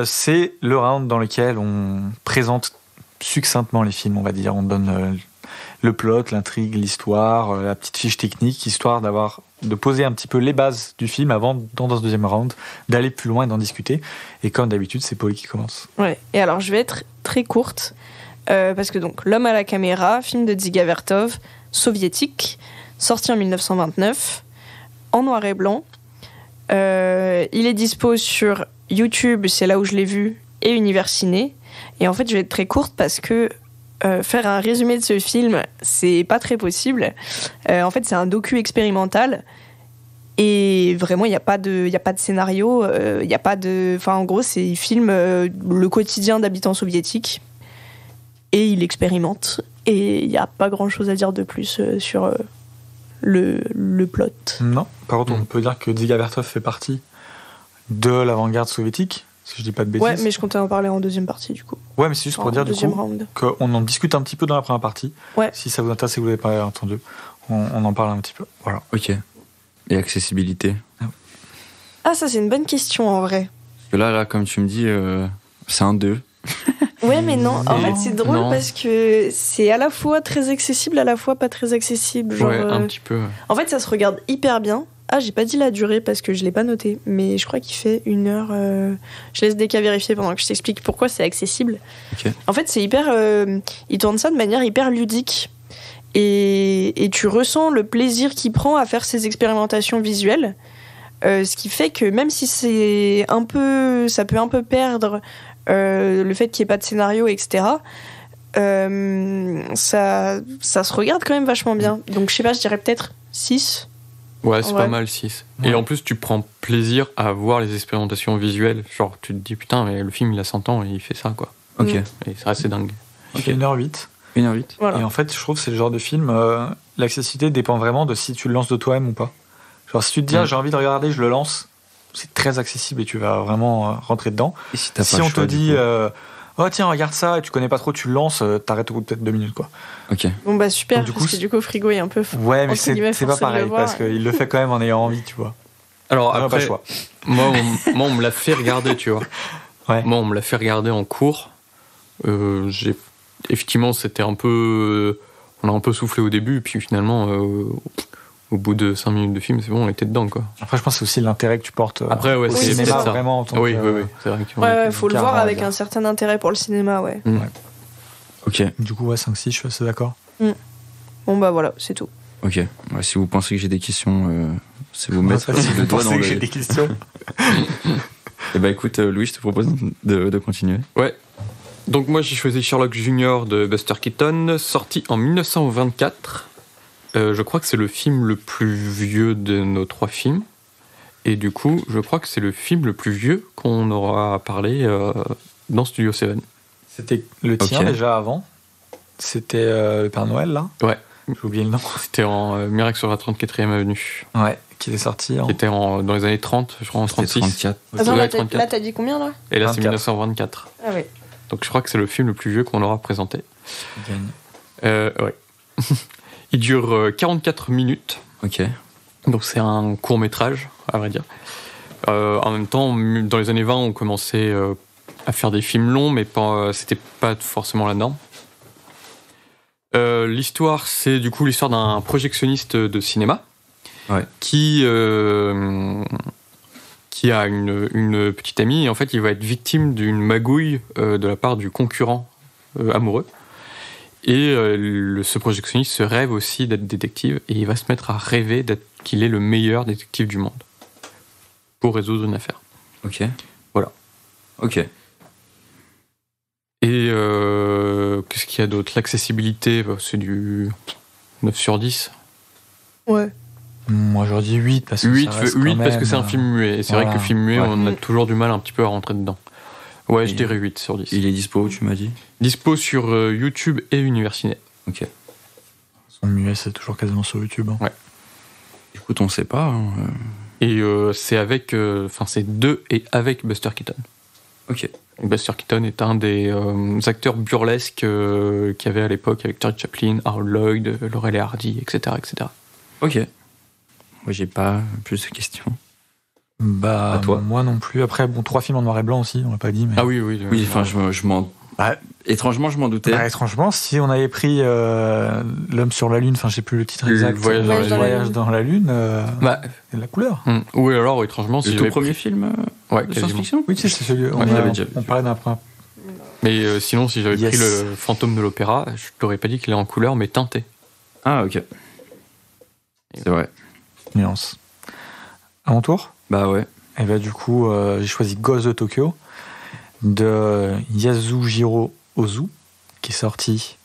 Speaker 1: C'est le round dans lequel on présente succinctement les films, on va dire. On donne le plot, l'intrigue, l'histoire, la petite fiche technique, histoire de poser un petit peu les bases du film avant, dans ce deuxième round, d'aller plus loin et d'en discuter. Et comme d'habitude, c'est Pauline qui commence.
Speaker 3: Ouais. Et alors, je vais être très courte, parce que donc, L'homme à la caméra, film de Dziga Vertov, soviétique, sorti en 1929, en noir et blanc. Il est dispo sur YouTube, c'est là où je l'ai vu, et Univers Ciné. Et en fait, je vais être très courte parce que faire un résumé de ce film, c'est pas très possible. En fait, c'est un docu expérimental. Et vraiment, il n'y a pas de scénario. Il y a pas de... Enfin, en gros, il filme le quotidien d'habitants soviétiques. Et il expérimente. Et il n'y a pas grand-chose à dire de plus sur le plot.
Speaker 1: Non. Par contre, on peut dire que Dziga Vertov fait partie de l'avant-garde soviétique, si je dis pas de bêtises.
Speaker 3: Ouais, mais je comptais en parler en deuxième partie, du coup.
Speaker 1: Ouais, mais c'est juste pour dire, du coup, qu'on en discute un petit peu dans la première partie.
Speaker 3: Ouais.
Speaker 1: Si ça vous intéresse et que vous l'avez pas entendu, on en parle un petit peu. Voilà.
Speaker 2: Ok. Et accessibilité?
Speaker 3: Ah, ça, c'est une bonne question, en vrai.
Speaker 2: Parce que là, comme tu me dis, c'est un 2.
Speaker 3: Ouais, mais non. En fait, c'est drôle parce que c'est à la fois très accessible, à la fois pas très accessible. Genre,
Speaker 4: un petit peu.
Speaker 3: En fait, ça se regarde hyper bien. Ah, j'ai pas dit la durée parce que je l'ai pas noté, mais je crois qu'il fait 1 heure. Je laisse DK vérifier pendant que je t'explique pourquoi c'est accessible.
Speaker 2: Okay.
Speaker 3: En fait, c'est hyper. Il tourne ça de manière hyper ludique. Et tu ressens le plaisir qu'il prend à faire ses expérimentations visuelles. Ce qui fait que même si ça peut un peu perdre le fait qu'il n'y ait pas de scénario, etc., ça se regarde quand même vachement bien. Donc je sais pas, je dirais peut-être 6.
Speaker 4: Ouais, c'est pas mal 6. Ouais. Et en plus, tu prends plaisir à voir les expérimentations visuelles. Genre, tu te dis, putain, mais le film, il a 100 ans et il fait ça, quoi.
Speaker 2: Ok.
Speaker 4: Et c'est assez dingue.
Speaker 1: Il fait 1h08.
Speaker 2: 1h08.
Speaker 3: Voilà.
Speaker 1: Et en fait, je trouve que c'est le genre de film, l'accessibilité dépend vraiment de si tu le lances de toi-même ou pas. Genre, si tu te dis, j'ai envie de regarder, je le lance, c'est très accessible et tu vas vraiment rentrer dedans.
Speaker 2: Et si
Speaker 1: on te dit, oh tiens, regarde ça, et tu connais pas trop, tu le lances, t'arrêtes au bout de peut-être 2 minutes, quoi.
Speaker 2: Ok.
Speaker 3: Bon bah super,
Speaker 1: donc,
Speaker 3: parce que du coup Frigo est un peu.
Speaker 1: Ouais, mais c'est pas pareil, parce qu'il le fait quand même en ayant envie, tu vois.
Speaker 4: Alors après, moi on me l'a fait regarder, tu vois.
Speaker 1: Ouais.
Speaker 4: Moi on me l'a fait regarder en cours. Effectivement, c'était un peu. On a un peu soufflé au début, et puis finalement, au bout de 5 minutes de film, c'est bon, on était dedans, quoi.
Speaker 1: Après, je pense que c'est aussi l'intérêt que tu portes
Speaker 4: après, ouais,
Speaker 1: au
Speaker 4: c'est
Speaker 1: cinéma,
Speaker 4: ça.
Speaker 1: vraiment. En tant
Speaker 4: oui,
Speaker 1: que,
Speaker 4: c'est vrai que
Speaker 3: ouais, faut le voir avec un certain intérêt pour le cinéma, ouais.
Speaker 1: Ouais.
Speaker 2: Ok.
Speaker 1: Du coup, ouais, 5-6, je suis assez d'accord.
Speaker 3: Bon, bah voilà, c'est tout.
Speaker 2: Ok. Ouais, si vous pensez que j'ai des questions, c'est vous mettre le doigt dans le...
Speaker 1: j'ai des questions.
Speaker 2: Eh ben écoute, Louis, je te propose de continuer.
Speaker 4: Ouais. Donc moi, j'ai choisi Sherlock Junior de Buster Keaton, sorti en 1924. Je crois que c'est le film le plus vieux de nos 3 films. Et du coup, je crois que c'est le film le plus vieux qu'on aura parlé dans Studio 7.
Speaker 1: C'était le tien déjà avant. C'était le Père Noël, là.
Speaker 4: Ouais.
Speaker 1: J'ai oublié le nom.
Speaker 4: C'était en Miracle sur la 34e avenue.
Speaker 1: Ouais, qui est sorti.
Speaker 4: Qui était dans les années 30, je crois en 36.
Speaker 2: 34.
Speaker 3: Attends, là, t'as dit combien, là ?
Speaker 4: Et là,
Speaker 1: 24.
Speaker 4: c'est 1924.
Speaker 3: Ah oui.
Speaker 4: Donc je crois que c'est le film le plus vieux qu'on aura présenté. Ouais. Il dure 44 minutes.
Speaker 2: Ok.
Speaker 4: Donc c'est un court-métrage, à vrai dire. En même temps, dans les années 20, on commençait à faire des films longs, mais c'était pas forcément la norme. L'histoire, c'est du coup l'histoire d'un projectionniste de cinéma qui a une petite amie, et en fait il va être victime d'une magouille de la part du concurrent amoureux. Et ce projectionniste se rêve aussi d'être détective, et il va se mettre à rêver qu'il est le meilleur détective du monde pour résoudre une affaire.
Speaker 2: Ok.
Speaker 4: Voilà.
Speaker 2: Ok.
Speaker 4: Et qu'est-ce qu'il y a d'autre ? L'accessibilité, c'est du 9 sur 10.
Speaker 3: Ouais.
Speaker 1: Moi j'aurais dit 8 parce que
Speaker 4: 8
Speaker 1: même,
Speaker 4: parce que c'est un film muet. Et c'est vrai que le film muet, on a toujours du mal un petit peu à rentrer dedans. Ouais, je dirais 8 sur 10.
Speaker 2: Il est dispo où, tu m'as dit ?
Speaker 4: Dispo sur YouTube et Universiné.
Speaker 2: Ok.
Speaker 1: Son muet, c'est toujours quasiment sur YouTube. Hein.
Speaker 4: Ouais.
Speaker 2: Écoute, on sait pas. Hein.
Speaker 4: Et c'est avec... c'est de et avec Buster Keaton.
Speaker 2: Ok.
Speaker 4: Et Buster Keaton est un des acteurs burlesques qu'il y avait à l'époque avec Charlie Chaplin, Harold Lloyd, Laurel et Hardy, etc. etc.
Speaker 2: Ok. Moi, j'ai pas plus de questions.
Speaker 1: Bah,
Speaker 2: à toi.
Speaker 1: Moi non plus. Après, 3 films en noir et blanc aussi, on l'a pas dit. Mais...
Speaker 4: Ah oui.
Speaker 2: Oui, enfin, je m'en... étrangement, je m'en doutais.
Speaker 1: Bah, étrangement, si on avait pris L'homme sur la Lune, enfin, je sais plus le titre exact. Voyage dans la Lune, c'est la couleur.
Speaker 4: Oui, alors, étrangement, si
Speaker 2: le tout premier film de science-fiction ?
Speaker 1: Oui, c'est celui. On parlait d'un premier.
Speaker 4: Mais sinon, si j'avais pris le Fantôme de l'Opéra, je t'aurais pas dit qu'il est en couleur, mais teinté.
Speaker 2: Ah, ok. C'est vrai.
Speaker 1: Nuance. À mon tour ?
Speaker 2: Bah ouais.
Speaker 1: Et bah du coup, j'ai choisi Ghost de Tokyo de Yasujiro Ozu, qui est sorti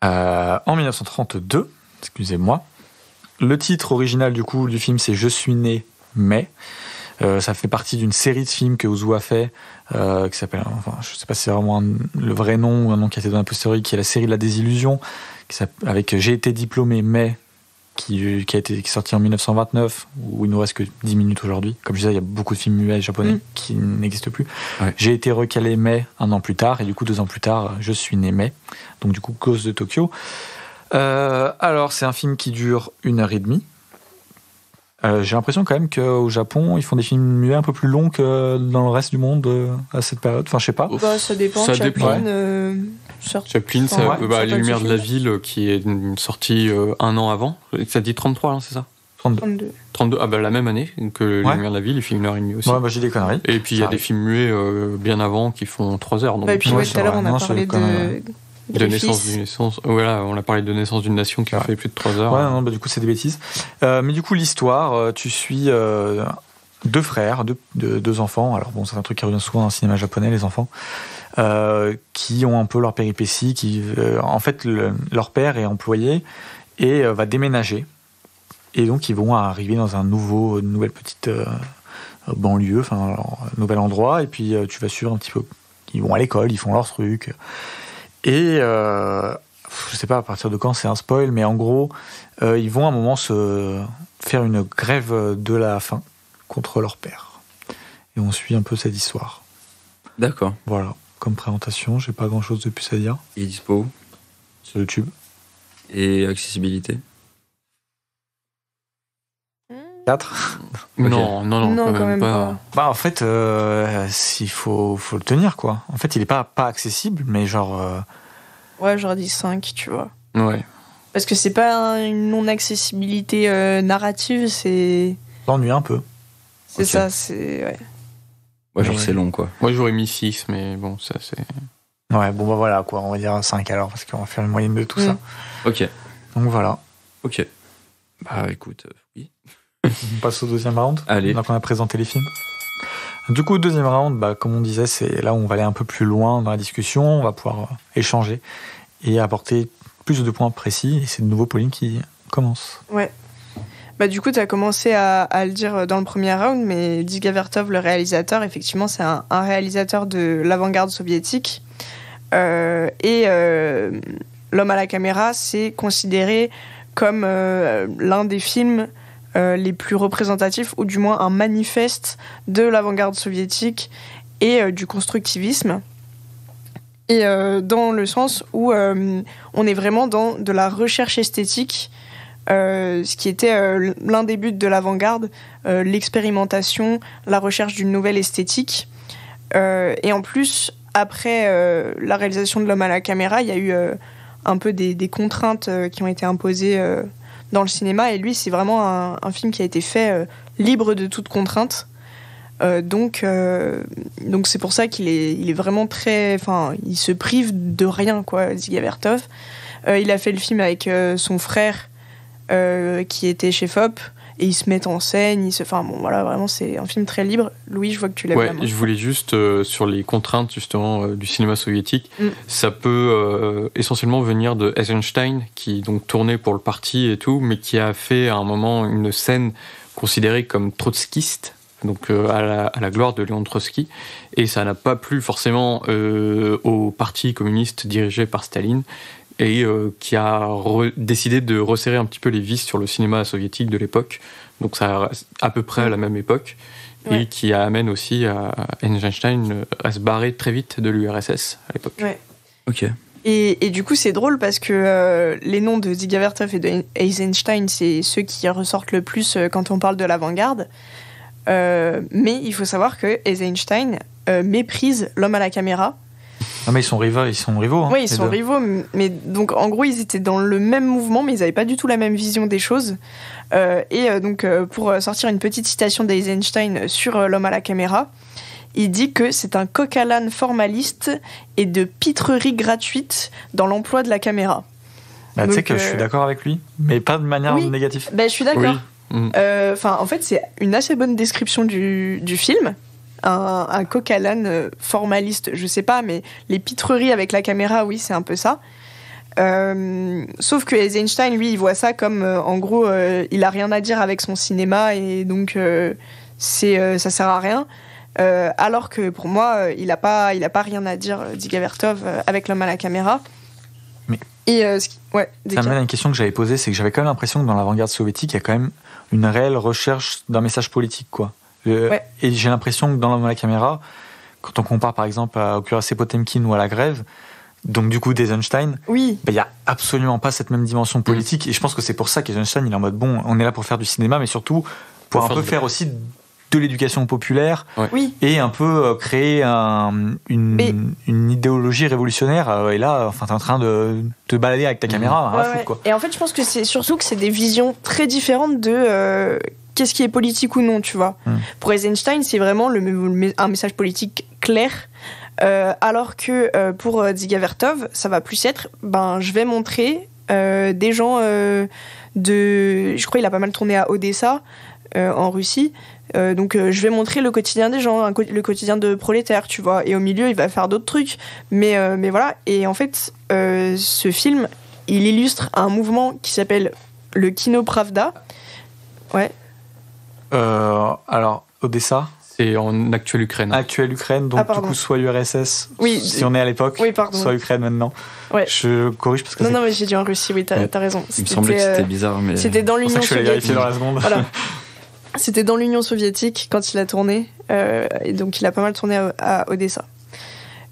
Speaker 1: en 1932. Excusez-moi. Le titre original du coup du film, c'est Je suis né, mais ça fait partie d'une série de films que Ozu a fait, qui s'appelle, enfin, je sais pas si c'est vraiment le vrai nom ou un nom qui a été donné a posteriori, qui est la série de la désillusion, avec J'ai été diplômé, mais qui est sorti en 1929, où il nous reste que 10 minutes aujourd'hui. Comme je disais, il y a beaucoup de films muets japonais qui n'existent plus. Ouais. J'ai été recalé mai 1 an plus tard, et du coup 2 ans plus tard, Je suis né mai. Donc du coup, Ghost de Tokyo. Alors, c'est un film qui dure 1h30. J'ai l'impression quand même qu'au Japon, ils font des films muets un peu plus longs que dans le reste du monde à cette période. Enfin, je sais pas.
Speaker 3: Bah, ça dépend. Chaplin,
Speaker 4: Chaplin, Les Lumières de la Ville, qui est sortie 1 an avant. Ça dit 33, hein, c'est ça ?
Speaker 3: 32.
Speaker 4: La même année que Les Lumières de la Ville, il fait 1h30 aussi.
Speaker 1: Ouais, j'ai des conneries.
Speaker 4: Et puis il y a des films muets bien avant qui font 3 heures. Donc,
Speaker 3: et puis tout à l'heure, on a parlé
Speaker 4: de Naissance d'une Naissance. Voilà, on a parlé de Naissance d'une Nation qui a fait plus de 3 heures.
Speaker 1: Ouais, non, du coup, c'est des bêtises. Mais du coup, l'histoire, tu suis 2 frères, 2 enfants. Alors bon, c'est un truc qui revient souvent dans le cinéma japonais, les enfants, qui ont un peu leur péripéties. En fait, leur père est employé et va déménager. Et donc, ils vont arriver dans une nouvelle petite banlieue, enfin, un nouvel endroit. Et puis, tu vas suivre un petit peu. Ils vont à l'école, ils font leurs trucs. Et je sais pas à partir de quand c'est un spoil, mais en gros, ils vont à un moment se faire une grève de la faim contre leur père. Et on suit un peu cette histoire.
Speaker 2: D'accord.
Speaker 1: Voilà. comme présentation. J'ai pas grand-chose de plus à dire.
Speaker 2: Il est dispo
Speaker 1: sur YouTube.
Speaker 2: Et accessibilité
Speaker 1: 4
Speaker 4: okay. Non, quand même pas.
Speaker 1: Bah, en fait, il faut le tenir, quoi. En fait, il est pas accessible, mais genre...
Speaker 3: Ouais, j'aurais dit 5, tu vois.
Speaker 4: Ouais.
Speaker 3: Parce que c'est pas une non-accessibilité narrative, c'est...
Speaker 1: T'ennuies un peu.
Speaker 3: C'est ça, c'est... Ouais.
Speaker 2: Ouais, genre c'est long, quoi.
Speaker 4: Moi, j'aurais mis 6, mais bon, ça, c'est...
Speaker 1: Ouais, bon, bah voilà, quoi. On va dire 5 alors, parce qu'on va faire une moyenne de tout ça.
Speaker 2: Ok.
Speaker 1: Donc voilà.
Speaker 2: Ok. Bah, écoute, oui.
Speaker 1: On passe au deuxième round.
Speaker 2: Allez.
Speaker 1: Donc on a présenté les films. Du coup, deuxième round, bah, comme on disait, c'est là où on va aller un peu plus loin dans la discussion. On va pouvoir échanger et apporter plus de points précis. Et c'est de nouveau Pauline qui commence.
Speaker 3: Ouais. Bah, du coup, tu as commencé à le dire dans le premier round, mais Dziga Vertov, le réalisateur, effectivement, c'est un réalisateur de l'avant-garde soviétique. Et L'homme à la caméra, c'est considéré comme l'un des films les plus représentatifs, ou du moins un manifeste de l'avant-garde soviétique et du constructivisme. Et dans le sens où on est vraiment dans de la recherche esthétique, ce qui était l'un des buts de l'avant-garde, l'expérimentation, la recherche d'une nouvelle esthétique. Et en plus, après la réalisation de L'homme à la caméra, il y a eu un peu des contraintes qui ont été imposées dans le cinéma, et lui, c'est vraiment un film qui a été fait libre de toute contrainte. Donc c'est pour ça qu'il est vraiment très... Enfin, il se prive de rien, quoi, Dziga Vertov. Il a fait le film avec son frère, qui était chez FOP, et ils se mettent en scène. Enfin, bon, voilà, vraiment, c'est un film très libre. Louis, je vois que tu l'aimes vraiment.
Speaker 4: Ouais, je voulais juste, sur les contraintes, justement, du cinéma soviétique, ça peut essentiellement venir de Eisenstein, qui donc tournait pour le parti et tout, mais qui a fait à un moment une scène considérée comme trotskiste, donc à la gloire de Léon Trotsky, et ça n'a pas plu forcément au parti communiste dirigé par Staline, et qui a décidé de resserrer un petit peu les vis sur le cinéma soviétique de l'époque, donc ça à peu près à la même époque, et qui amène aussi à Eisenstein à se barrer très vite de l'URSS à l'époque.
Speaker 3: Ouais.
Speaker 2: Ok.
Speaker 3: Et du coup, c'est drôle parce que les noms de Dziga Vertov et de Eisenstein, c'est ceux qui ressortent le plus quand on parle de l'avant-garde. Mais il faut savoir que Eisenstein méprise L'homme à la caméra.
Speaker 1: Non, mais ils sont rivaux. Hein,
Speaker 3: oui, ils sont rivaux. Mais donc, en gros, ils étaient dans le même mouvement, mais ils n'avaient pas du tout la même vision des choses. Donc, pour sortir une petite citation d'Eisenstein sur L'homme à la caméra, il dit que c'est un coq à l'âne formaliste et de pitrerie gratuite dans l'emploi de la caméra.
Speaker 1: Bah, tu sais que je suis d'accord avec lui, mais pas de manière négative.
Speaker 3: Bah, je suis d'accord.
Speaker 4: Oui.
Speaker 3: En fait, c'est une assez bonne description du film. Un coq à l'âne formaliste, je sais pas, mais les pitreries avec la caméra, oui, c'est un peu ça. Sauf que Eisenstein, lui, il voit ça comme, en gros, il a rien à dire avec son cinéma, et donc ça sert à rien. Alors que pour moi, il a pas rien à dire, Dziga Vertov, avec L'homme à la caméra.
Speaker 1: Mais
Speaker 3: ça
Speaker 1: m'amène à une question que j'avais posée, c'est que j'avais quand même l'impression que dans l'avant-garde soviétique, il y a quand même une réelle recherche d'un message politique, quoi. Et j'ai l'impression que dans L'homme à la caméra, quand on compare par exemple au cuirassé Potemkin ou à la grève, donc du coup d'Eisenstein, il y a absolument pas cette même dimension politique. Et je pense que c'est pour ça qu'Eisenstein, il est en mode, bon, on est là pour faire du cinéma, mais surtout pour un peu faire aussi de l'éducation populaire, et un peu créer une idéologie révolutionnaire. Et là, enfin, t'es en train de te balader avec ta caméra, foutre, quoi.
Speaker 3: Et en fait, je pense que c'est surtout que c'est des visions très différentes de qu'est-ce qui est politique ou non, tu vois. Pour Eisenstein, c'est vraiment un message politique clair, alors que pour Dziga Vertov, ça va plus être, je vais montrer des gens je crois qu'il a pas mal tourné à Odessa, en Russie. Donc je vais montrer le quotidien des gens, le quotidien de prolétaires, tu vois. Et au milieu, il va faire d'autres trucs. Mais voilà. Et en fait, ce film, il illustre un mouvement qui s'appelle le Kino Pravda. Ouais.
Speaker 1: Alors, Odessa,
Speaker 4: c'est en actuelle Ukraine.
Speaker 1: Actuelle Ukraine, donc du coup, soit l'URSS, si on est à l'époque, soit Ukraine maintenant. Ouais. Je corrige parce que
Speaker 3: non, mais j'ai dit en Russie, oui, t'as raison.
Speaker 2: Il me semblait que c'était bizarre, mais...
Speaker 3: C'était dans l'Union soviétique.
Speaker 1: Je suis allé vérifier dans la seconde.
Speaker 3: Voilà. C'était dans l'Union soviétique quand il a tourné, et donc il a pas mal tourné à Odessa.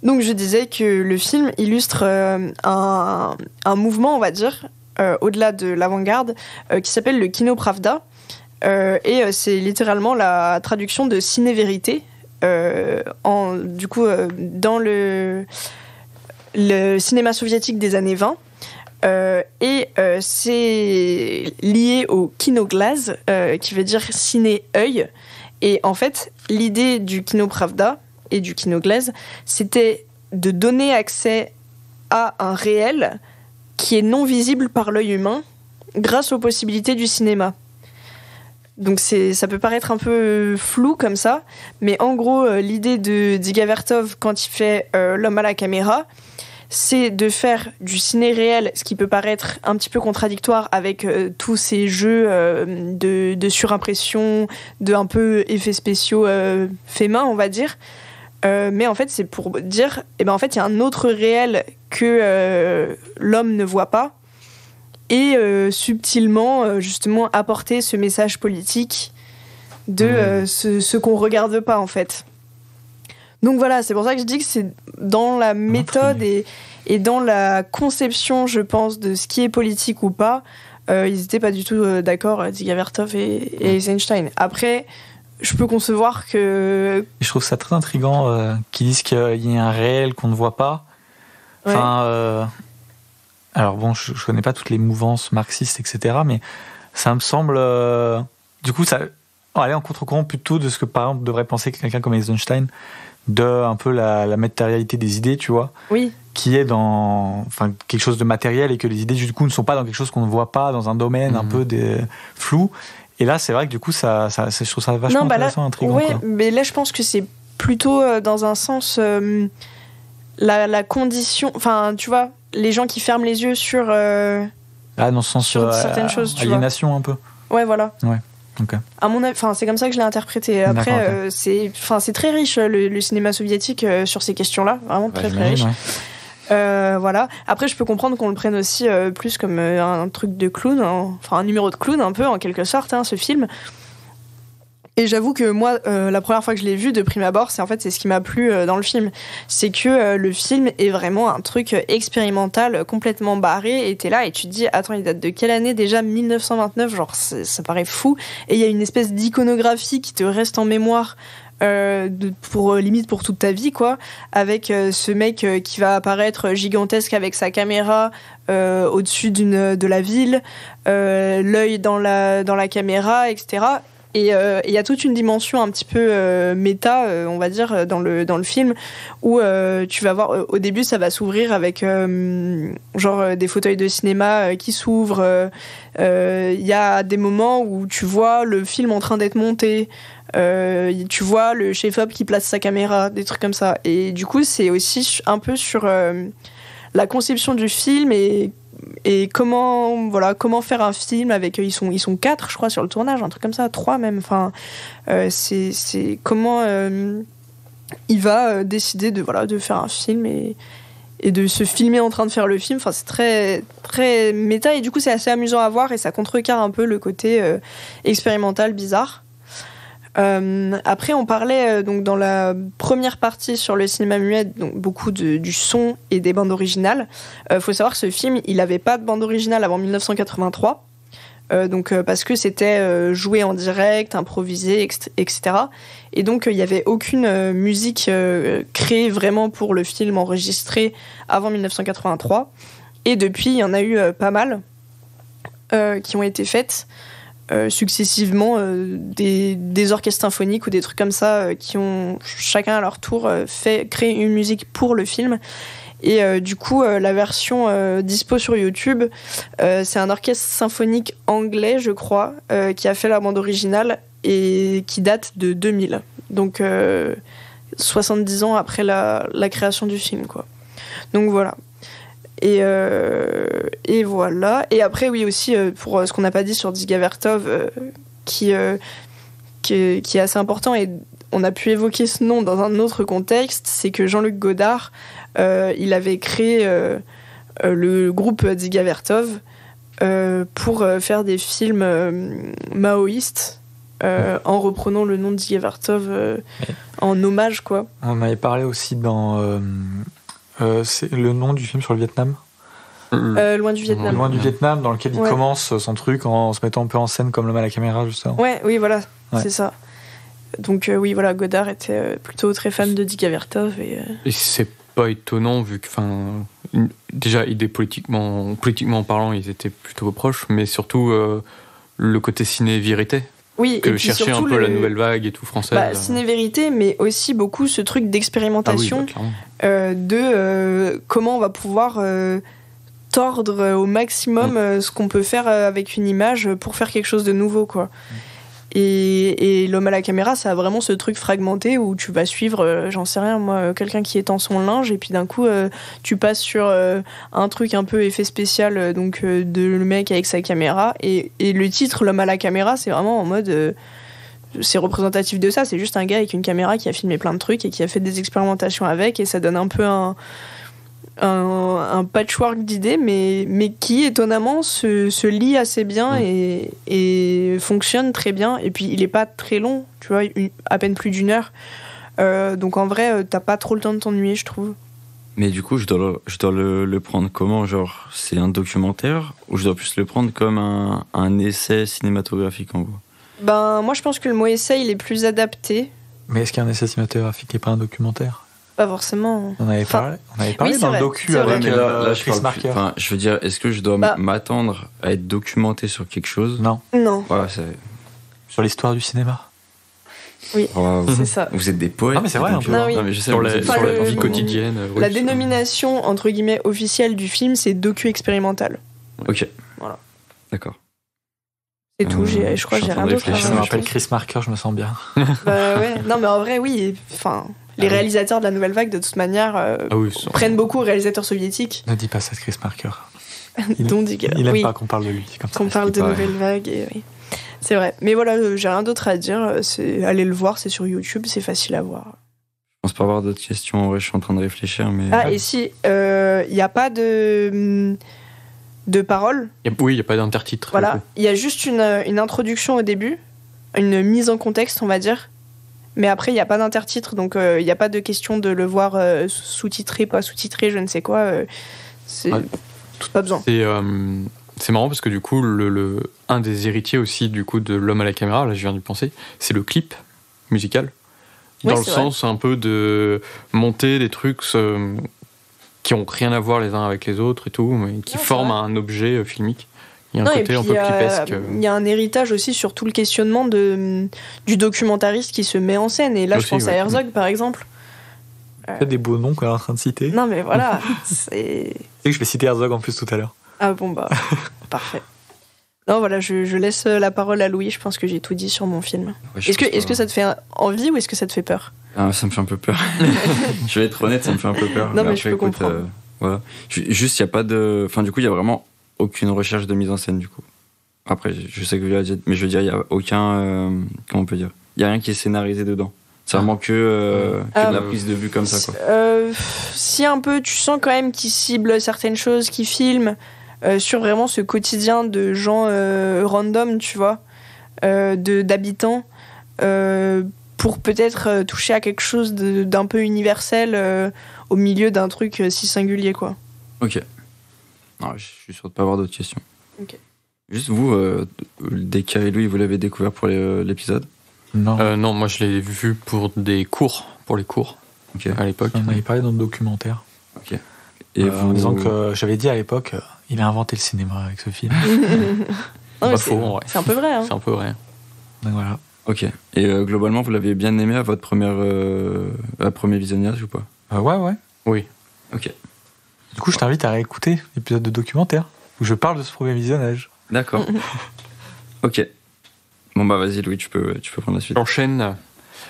Speaker 3: Donc je disais que le film illustre un mouvement, on va dire, au-delà de l'avant-garde, qui s'appelle le Kino Pravda. Et c'est littéralement la traduction de ciné-vérité. Du coup, dans le cinéma soviétique des années 20. C'est lié au kinoglaz, qui veut dire ciné-œil. Et en fait, l'idée du Kino Pravda et du kinoglaz, c'était de donner accès à un réel qui est non visible par l'œil humain grâce aux possibilités du cinéma. Donc ça peut paraître un peu flou comme ça, mais en gros, l'idée de Dziga Vertov quand il fait L'homme à la caméra, c'est de faire du ciné réel, ce qui peut paraître un petit peu contradictoire avec tous ces jeux de surimpression, de un peu effets spéciaux faits main, on va dire. Mais en fait, c'est pour dire, en fait, il y a un autre réel que l'homme ne voit pas, et subtilement, justement, apporter ce message politique de ce qu'on regarde pas, en fait. Donc voilà, c'est pour ça que je dis que c'est dans la méthode et dans la conception, je pense, de ce qui est politique ou pas. Ils n'étaient pas du tout d'accord, Dziga Vertov et Eisenstein. Après, je peux concevoir que...
Speaker 1: Je trouve ça très intriguant qu'ils disent qu'il y a un réel qu'on ne voit pas. Enfin, alors bon, je connais pas toutes les mouvances marxistes, etc., mais ça me semble... du coup, ça aller en contre-courant plutôt de ce que, par exemple, devrait penser quelqu'un comme Eisenstein, de un peu la matérialité des idées, tu vois, qui est dans quelque chose de matériel, et que les idées du coup ne sont pas dans quelque chose qu'on ne voit pas, dans un domaine un peu flou. Et là, c'est vrai que du coup, je trouve ça vachement intéressant, intriguant.
Speaker 3: Oui, mais là, je pense que c'est plutôt dans un sens la condition. Enfin, tu vois, les gens qui ferment les yeux sur.
Speaker 1: Dans ce sens
Speaker 3: sur certaines choses, tu
Speaker 1: aliénation
Speaker 3: vois.
Speaker 1: Un peu.
Speaker 3: Ouais, voilà.
Speaker 1: Ouais. Okay.
Speaker 3: À mon avis, c'est comme ça que je l'ai interprété. Après, c'est très riche le cinéma soviétique sur ces questions-là, vraiment très riche. Ouais. Voilà. Après, je peux comprendre qu'on le prenne aussi plus comme un truc de clown, un numéro de clown un peu en quelque sorte, ce film. Et j'avoue que moi, la première fois que je l'ai vu de prime abord, c'est ce qui m'a plu dans le film. C'est que le film est vraiment un truc expérimental, complètement barré, et t'es là et tu te dis, attends, il date de quelle année déjà? 1929, genre ça paraît fou. Et il y a une espèce d'iconographie qui te reste en mémoire limite pour toute ta vie, quoi, avec ce mec qui va apparaître gigantesque avec sa caméra au-dessus de la ville, l'œil dans la caméra, etc. Et il y a toute une dimension un petit peu méta, on va dire, dans le film, où tu vas voir, au début, ça va s'ouvrir avec des fauteuils de cinéma qui s'ouvrent. Il y a des moments où tu vois le film en train d'être monté. Tu vois le chef-op qui place sa caméra, des trucs comme ça. Et du coup, c'est aussi un peu sur la conception du film et comment faire un film avec ils sont 4 je crois sur le tournage, un truc comme ça, 3 même, c'est comment il va décider de faire un film et de se filmer en train de faire le film. C'est très très méta, et du coup c'est assez amusant à voir, et ça contrecarre un peu le côté expérimental bizarre. Après, on parlait donc dans la première partie sur le cinéma muet, donc beaucoup du son et des bandes originales. Faut savoir que ce film, il avait pas de bande originale avant 1983, parce que c'était joué en direct, improvisé, etc. Et donc il y avait aucune musique créée vraiment pour le film, enregistrée avant 1983. Et depuis, il y en a eu pas mal qui ont été faites. Successivement des orchestres symphoniques ou des trucs comme ça qui ont chacun à leur tour créé une musique pour le film. Et du coup, la version dispo sur YouTube, c'est un orchestre symphonique anglais, je crois, qui a fait la bande originale et qui date de 2000. Donc 70 ans après la création du film, quoi. Donc voilà. Et voilà. Et après, oui, aussi, pour ce qu'on n'a pas dit sur Dziga Vertov, qui est assez important, et on a pu évoquer ce nom dans un autre contexte, c'est que Jean-Luc Godard, il avait créé le groupe Dziga Vertov pour faire des films maoïstes, en reprenant le nom de Dziga Vertov en hommage, quoi.
Speaker 1: On avait parlé aussi dans... c'est le nom du film sur le Vietnam.
Speaker 3: Loin du Vietnam.
Speaker 1: Loin du Vietnam, dans lequel il commence son truc en se mettant un peu en scène comme l'homme à la caméra, justement.
Speaker 3: Oui, voilà, c'est ça. Donc oui, voilà, Godard était plutôt très fan de Dziga Vertov.
Speaker 4: Et c'est pas étonnant, vu que, déjà, politiquement parlant, ils étaient plutôt proches, mais surtout le côté ciné-vérité.
Speaker 3: Oui,
Speaker 4: que cherchait un peu la nouvelle vague et tout française.
Speaker 3: Ciné-vérité, mais aussi beaucoup ce truc d'expérimentation de comment on va pouvoir tordre au maximum ce qu'on peut faire avec une image pour faire quelque chose de nouveau, quoi. Et l'homme à la caméra, ça a vraiment ce truc fragmenté où tu vas suivre, j'en sais rien moi, quelqu'un qui étend son linge et puis d'un coup tu passes sur un truc un peu effet spécial donc de le mec avec sa caméra et le titre l'homme à la caméra, c'est vraiment en mode c'est représentatif de ça, c'est juste un gars avec une caméra qui a filmé plein de trucs et qui a fait des expérimentations avec, et ça donne un peu un patchwork d'idées, mais qui étonnamment se lie assez bien et fonctionne très bien. Et puis il est pas très long, tu vois, à peine plus d'1 heure. Donc en vrai, t'as pas trop le temps de t'ennuyer, je trouve.
Speaker 2: Mais du coup, je dois le prendre comment? Genre, c'est un documentaire ou je dois plus le prendre comme un essai cinématographique en gros?
Speaker 3: Moi je pense que le mot essai il est plus adapté.
Speaker 1: Mais est-ce qu'un essai cinématographique n'est pas un documentaire?
Speaker 3: Pas forcément.
Speaker 1: On avait parlé dans le docu avec Chris Marker.
Speaker 2: Je veux dire, est-ce que je dois m'attendre à être documenté sur quelque chose?
Speaker 1: Non.
Speaker 2: Voilà,
Speaker 1: sur l'histoire du cinéma.
Speaker 3: Oui, c'est ça.
Speaker 2: Vous êtes des poètes.
Speaker 1: Non, mais c'est vrai.
Speaker 2: Non, mais je sais, sur la
Speaker 4: vie quotidienne.
Speaker 3: La dénomination entre guillemets officielle du film, c'est docu expérimental.
Speaker 2: Ok.
Speaker 3: Voilà.
Speaker 2: D'accord.
Speaker 3: C'est tout. Je crois que j'ai rien d'autre.
Speaker 1: Je me rappelle Chris Marker, je me sens bien.
Speaker 3: Non, mais en vrai, oui. Enfin. Les réalisateurs de la nouvelle vague, de toute manière, prennent beaucoup aux réalisateurs soviétiques.
Speaker 1: Ne dis pas ça de Chris Marker. Il aime pas qu'on parle de lui comme ça.
Speaker 3: Qu'on parle de nouvelle vague. Oui. C'est vrai. Mais voilà, j'ai rien d'autre à dire. C'est aller le voir, c'est sur YouTube, c'est facile à voir.
Speaker 2: Je pense pas avoir d'autres questions. Je suis en train de réfléchir. Mais...
Speaker 3: et si, il n'y a pas de paroles.
Speaker 4: Oui, il n'y a pas d'intertitre.
Speaker 3: Voilà. Il y a juste une introduction au début, une mise en contexte, on va dire. Mais après, il n'y a pas d'intertitre, donc il n'y a pas de question de le voir sous-titré, pas sous-titré, je ne sais quoi. C'est pas besoin.
Speaker 4: C'est marrant parce que du coup, un des héritiers aussi du coup de l'homme à la caméra, là je viens d'y penser, c'est le clip musical. Dans le sens un peu de monter des trucs qui n'ont rien à voir les uns avec les autres et tout, mais qui forment un objet filmique. Il y a un côté un peu clipesque.
Speaker 3: Il y a un héritage aussi sur tout le questionnement du documentariste qui se met en scène. Et là, je pense à Herzog, par exemple.
Speaker 1: Il y a des beaux noms qu'on est en train de citer.
Speaker 3: Non, mais voilà. C'est
Speaker 1: que je vais citer Herzog en plus tout à l'heure.
Speaker 3: Ah bon, parfait. Non, voilà, je laisse la parole à Louis. Je pense que j'ai tout dit sur mon film. Ouais, est-ce que ça te fait envie ou est-ce que ça te fait peur?
Speaker 2: Ça me fait un peu peur. Je vais être honnête, ça me fait un peu peur.
Speaker 3: Non, mais je peux comprendre.
Speaker 2: Voilà. Juste, il n'y a pas de... Enfin, du coup, il y a vraiment aucune recherche de mise en scène, du coup. Après, je sais que vous l'avez dit, mais je veux dire, il n'y a aucun... comment on peut dire? Il n'y a rien qui est scénarisé dedans. C'est vraiment que de la prise de vue comme ça, quoi.
Speaker 3: Si un peu, tu sens quand même qu'ils ciblent certaines choses, qu'ils filment sur vraiment ce quotidien de gens random, tu vois, d'habitants, pour peut-être toucher à quelque chose d'un peu universel au milieu d'un truc si singulier, quoi.
Speaker 2: Ok. Non, je suis sûr de ne pas avoir d'autres questions.
Speaker 3: Ok.
Speaker 2: Juste vous, Deka et Louis, vous l'avez découvert pour l'épisode?
Speaker 1: Non.
Speaker 4: Non, moi je l'ai vu pour les cours, à l'époque.
Speaker 1: On avait parlé dans le documentaire.
Speaker 2: Ok. Et
Speaker 1: en disant que j'avais dit à l'époque, il a inventé le cinéma avec ce film.
Speaker 3: Non, c'est un peu vrai. Hein.
Speaker 4: C'est un peu vrai.
Speaker 1: Donc voilà.
Speaker 2: Ok. Et globalement, vous l'aviez bien aimé à votre premier visionnage ou pas?
Speaker 1: Ouais.
Speaker 4: Oui.
Speaker 2: Ok.
Speaker 1: Du coup, je t'invite à réécouter l'épisode de documentaire où je parle de ce premier visionnage.
Speaker 2: D'accord. Ok. Bon bah vas-y Louis, tu peux prendre la suite.
Speaker 4: J'enchaîne.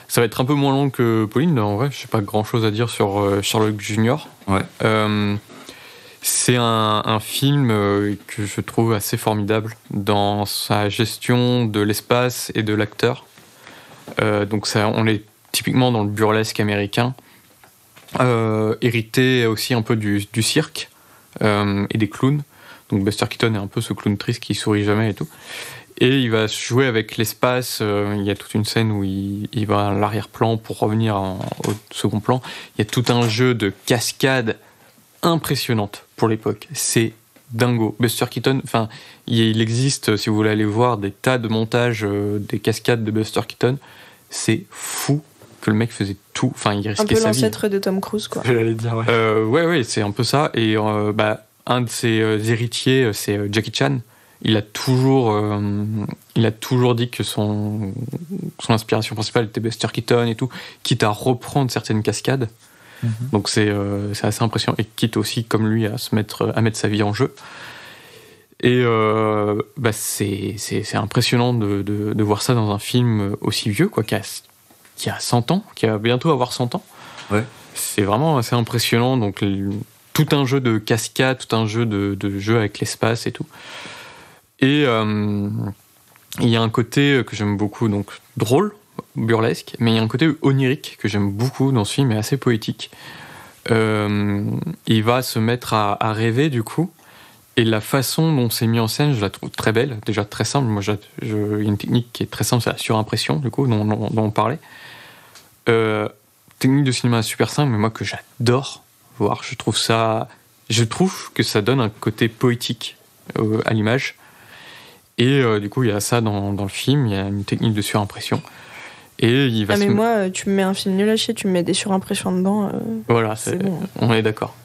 Speaker 4: Ça va être un peu moins long que Pauline, en vrai, je n'ai pas grand-chose à dire sur Sherlock Junior.
Speaker 2: Ouais.
Speaker 4: C'est un film que je trouve assez formidable dans sa gestion de l'espace et de l'acteur. Donc on est typiquement dans le burlesque américain, hérité aussi un peu du cirque et des clowns. Donc Buster Keaton est un peu ce clown triste qui sourit jamais et tout. Et il va jouer avec l'espace. Il y a toute une scène où il va à l'arrière-plan pour revenir au second plan. Il y a tout un jeu de cascades impressionnantes pour l'époque. C'est dingo. Buster Keaton, enfin, il existe, si vous voulez aller voir, des tas de montages des cascades de Buster Keaton. C'est fou que le mec faisait tout. Enfin, il risquait sa vie.
Speaker 3: Un peu l'ancêtre de Tom Cruise, quoi.
Speaker 1: J'allais dire, ouais.
Speaker 4: Ouais, c'est un peu ça. Et un de ses héritiers, c'est Jackie Chan. Il a toujours dit que son inspiration principale était Buster Keaton et tout, quitte à reprendre certaines cascades. Donc c'est assez impressionnant, et quitte aussi, comme lui, à mettre sa vie en jeu. Et c'est impressionnant de voir ça dans un film aussi vieux, quoi, qui a 100 ans, qui va bientôt avoir 100 ans.
Speaker 2: Ouais.
Speaker 4: C'est vraiment assez impressionnant. Donc tout un jeu de cascade, tout un jeu de jeu avec l'espace et tout. Et il y a un côté que j'aime beaucoup, donc drôle, burlesque, mais il y a un côté onirique que j'aime beaucoup dans ce film, et assez poétique. Il va se mettre à rêver, du coup, et la façon dont c'est mis en scène, je la trouve très belle, déjà très simple. Moi, il y a une technique qui est très simple, c'est la surimpression, du coup, dont on parlait. Technique de cinéma super simple, mais moi que j'adore voir. Je trouve que ça donne un côté poétique à l'image. Et du coup, il y a ça dans le film, il y a une technique de surimpression. Et il va
Speaker 3: moi, tu me mets un film nul à chier, tu me mets des surimpressions dedans.
Speaker 4: Voilà,
Speaker 3: c'est bon.
Speaker 4: On est d'accord.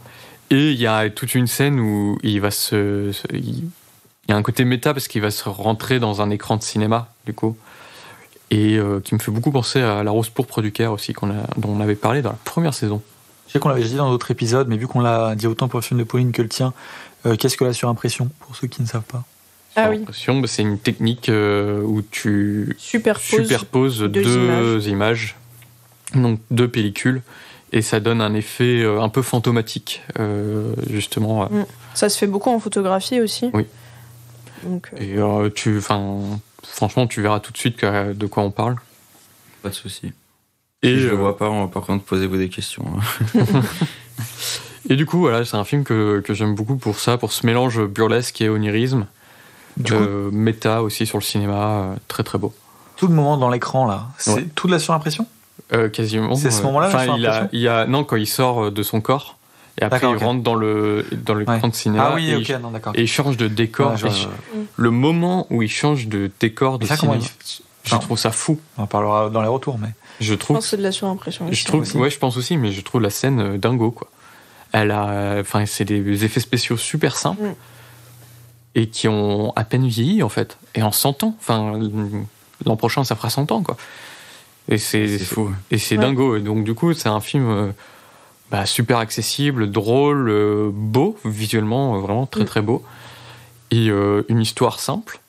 Speaker 4: Et il y a toute une scène où il y a un côté méta, parce qu'il va se rentrer dans un écran de cinéma, du coup. Et qui me fait beaucoup penser à La Rose pourpre du Caire aussi, dont on avait parlé dans la première saison.
Speaker 1: Je sais qu'on l'avait dit dans d'autres épisodes, mais vu qu'on l'a dit autant pour le film de Pauline que le tien, qu'est-ce que la surimpression, pour ceux qui ne savent pas?
Speaker 3: Ah oui.
Speaker 4: C'est une technique où tu superposes deux images, donc deux pellicules, et ça donne un effet un peu fantomatique, justement.
Speaker 3: Ça se fait beaucoup en photographie aussi.
Speaker 4: Oui.
Speaker 3: Donc,
Speaker 4: et franchement, tu verras tout de suite de quoi on parle.
Speaker 2: Pas de souci.
Speaker 4: Et
Speaker 2: je le vois pas, on va par contre posez-vous des questions.
Speaker 4: Et du coup, voilà, c'est un film que j'aime beaucoup pour ça, pour ce mélange burlesque et onirisme. Méta aussi sur le cinéma, très très beau.
Speaker 1: Tout le moment dans l'écran là, c'est tout de la surimpression?
Speaker 4: Quasiment.
Speaker 1: C'est ce moment-là, la surimpression?
Speaker 4: Non, quand il sort de son corps, et après il rentre dans l'écran de cinéma.
Speaker 1: Ah oui, d'accord.
Speaker 4: Et il change de décor. Le moment où il change de décor de cinéma, je trouve ça fou.
Speaker 1: On en parlera dans les retours, mais
Speaker 3: je pense que c'est de la surimpression.
Speaker 4: Je pense aussi, mais je trouve la scène dingo, quoi. C'est des effets spéciaux super simples. Et qui ont à peine vieilli, en fait. Et en 100 ans. Enfin, l'an prochain, ça fera 100 ans, quoi. Et c'est
Speaker 2: fou.
Speaker 4: Et c'est dingo. Et donc, du coup, c'est un film super accessible, drôle, beau, visuellement, vraiment très, très beau. Et une histoire simple.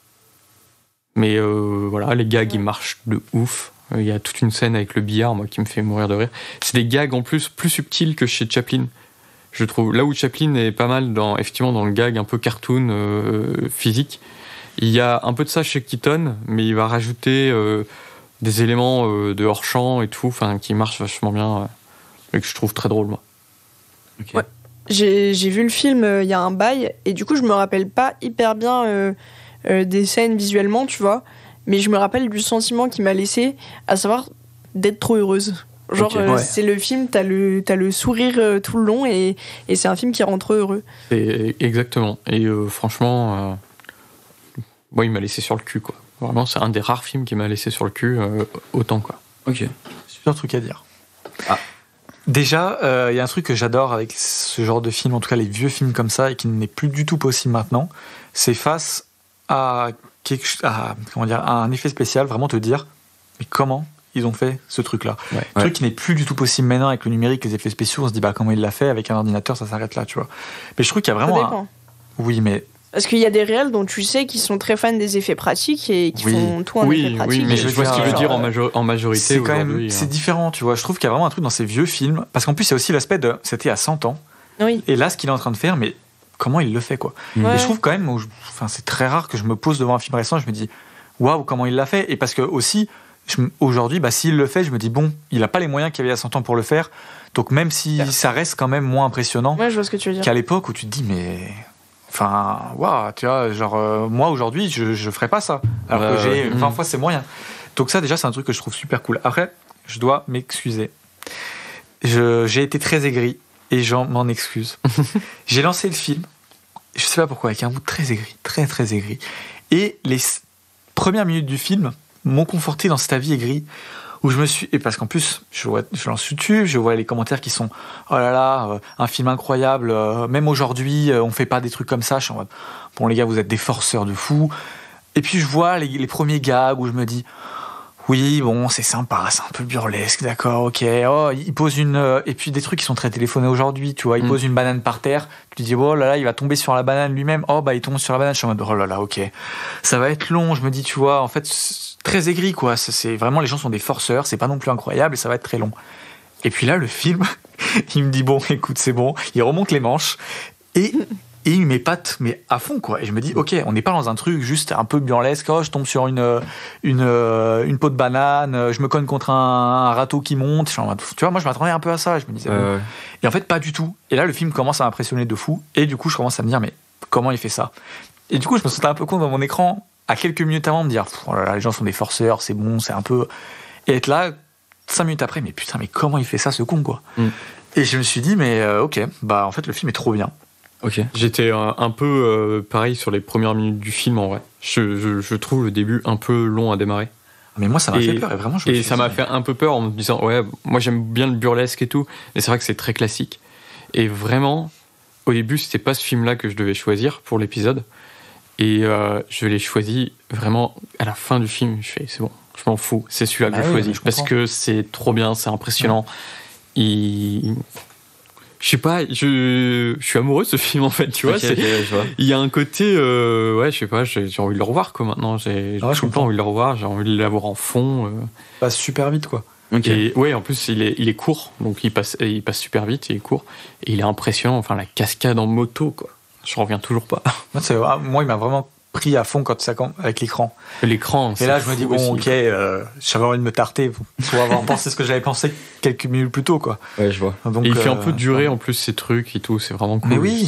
Speaker 4: Mais voilà, les gags, ils marchent de ouf. Il y a toute une scène avec le billard, moi, qui me fait mourir de rire. C'est des gags, en plus subtils que chez Chaplin. Je trouve, là où Chaplin est pas mal dans le gag un peu cartoon physique, il y a un peu de ça chez Keaton, mais il va rajouter des éléments de hors-champ et tout, qui marchent vachement bien, et que je trouve très drôle, moi.
Speaker 3: Okay. Ouais. J'ai vu le film il y a un bail, et du coup je me rappelle pas hyper bien des scènes visuellement, tu vois, mais je me rappelle du sentiment qu'il m'a laissé, à savoir d'être trop heureuse. Genre, c'est le film, t'as le sourire tout le long, et c'est un film qui rend trop heureux.
Speaker 4: Exactement. Et franchement, il m'a laissé sur le cul, quoi. Vraiment, c'est un des rares films qui m'a laissé sur le cul autant, quoi.
Speaker 1: Ok. Super truc à dire. Déjà, il y a un truc que j'adore avec ce genre de film, en tout cas les vieux films comme ça, et qui n'est plus du tout possible maintenant, c'est face à un effet spécial, vraiment te dire, mais comment ils ont fait ce truc-là. Un truc qui n'est plus du tout possible maintenant avec le numérique, les effets spéciaux, on se dit comment il l'a fait avec un ordinateur, ça s'arrête là, tu vois. Mais je trouve qu'il y a vraiment Oui, mais
Speaker 3: parce qu'il y a des réals dont tu sais qu'ils sont très fans des effets pratiques et qui font tout en effets pratiques.
Speaker 4: Oui, mais je vois ce que tu veux dire en majorité.
Speaker 1: C'est quand même, c'est différent, tu vois. Je trouve qu'il y a vraiment un truc dans ces vieux films, parce qu'en plus il y a aussi l'aspect de c'était à 100 ans.
Speaker 3: Oui.
Speaker 1: Et là, ce qu'il est en train de faire, mais comment il le fait, quoi. Et je trouve quand même, c'est très rare que je me pose devant un film récent, je me dis waouh, comment il l'a fait. Et parce que aussi aujourd'hui, s'il le fait, je me dis il n'a pas les moyens qu'il y avait à 100 ans pour le faire. Donc même si ça reste quand même moins impressionnant
Speaker 3: je vois ce que tu veux dire.
Speaker 1: qu'à l'époque où tu te dis mais Enfin, waouh, tu vois, genre, moi aujourd'hui, je ferais pas ça. Alors que j'ai 20 fois ces moyens. Donc ça, déjà, c'est un truc que je trouve super cool. Après, je dois m'excuser. J'ai été très aigri et j'en m'en excuse. J'ai lancé le film, je sais pas pourquoi, avec un mood très aigri, très très aigri. Et les premières minutes du film m'ont conforté dans cet avis aigri où je me suis... Et parce qu'en plus, je lance YouTube, je vois les commentaires qui sont « Oh là là, un film incroyable, même aujourd'hui, on fait pas des trucs comme ça. » Je suis en mode « Bon les gars, vous êtes des forceurs de fous. » Et puis je vois les premiers gags où je me dis « Oui, bon, c'est sympa, c'est un peu burlesque, d'accord, ok. » Oh, il pose une... Et puis des trucs qui sont très téléphonés aujourd'hui, tu vois. Il pose une banane par terre, tu te dis « Oh là là, il va tomber sur la banane lui-même. » Oh, bah il tombe sur la banane. Je suis en mode « Oh là là, ok. Ça va être long. » Je me dis, tu vois, en fait... très aigri, quoi. C'est vraiment, les gens sont des forceurs, c'est pas non plus incroyable et ça va être très long. Et puis là, le film, il me dit bon, écoute, c'est bon. Il remonte les manches et il m'épate, mais à fond, quoi. Et je me dis, ok, on n'est pas dans un truc juste un peu burlesque. Oh, je tombe sur une peau de banane, je me cogne contre un râteau qui monte. Tu vois, moi, je m'attendais un peu à ça. Je me disais, bon. Et en fait, pas du tout. Et là, le film commence à m'impressionner de fou. Et du coup, je commence à me dire, mais comment il fait ça? Et du coup, je me sentais un peu con dans mon écran. À quelques minutes avant, me dire oh là là, les gens sont des forceurs, c'est bon, c'est un peu. Et être là, 5 minutes après, mais putain, mais comment il fait ça, ce con, quoi. Et je me suis dit, mais ok, bah en fait, le film est trop bien.
Speaker 4: Ok. J'étais un peu pareil sur les premières minutes du film, en vrai. Je trouve le début un peu long à démarrer.
Speaker 1: Mais moi, ça m'a fait peur, et vraiment,
Speaker 4: ça m'a fait un peu peur en me disant, ouais, moi j'aime bien le burlesque et tout, mais c'est vrai que c'est très classique. Et vraiment, au début, c'était pas ce film-là que je devais choisir pour l'épisode. Et je l'ai choisi vraiment à la fin du film. Je fais, c'est bon, je m'en fous, c'est celui-là que je choisis. Parce que c'est trop bien, c'est impressionnant. Je sais pas, je suis amoureux de ce film en fait, tu vois. Il y a un côté, ouais, je sais pas, j'ai envie de le revoir quoi maintenant. J'ai tout le temps envie de le revoir, j'ai envie de l'avoir en fond.
Speaker 1: Passe super vite quoi.
Speaker 4: Okay. Et ouais, en plus il est court, donc il passe super vite, il est court. Et il est impressionnant, enfin la cascade en moto quoi. Je reviens toujours pas.
Speaker 1: Moi, il m'a vraiment pris à fond quand ça avec l'écran.
Speaker 4: L'écran.
Speaker 1: Et là, je me dis bon, ok, j'avais envie de me tarter pour avoir pensé ce que j'avais pensé quelques minutes plus tôt, quoi.
Speaker 2: Ouais, je vois.
Speaker 4: Donc, et il fait un peu durer en plus ces trucs et tout. C'est vraiment cool.
Speaker 1: Mais oui.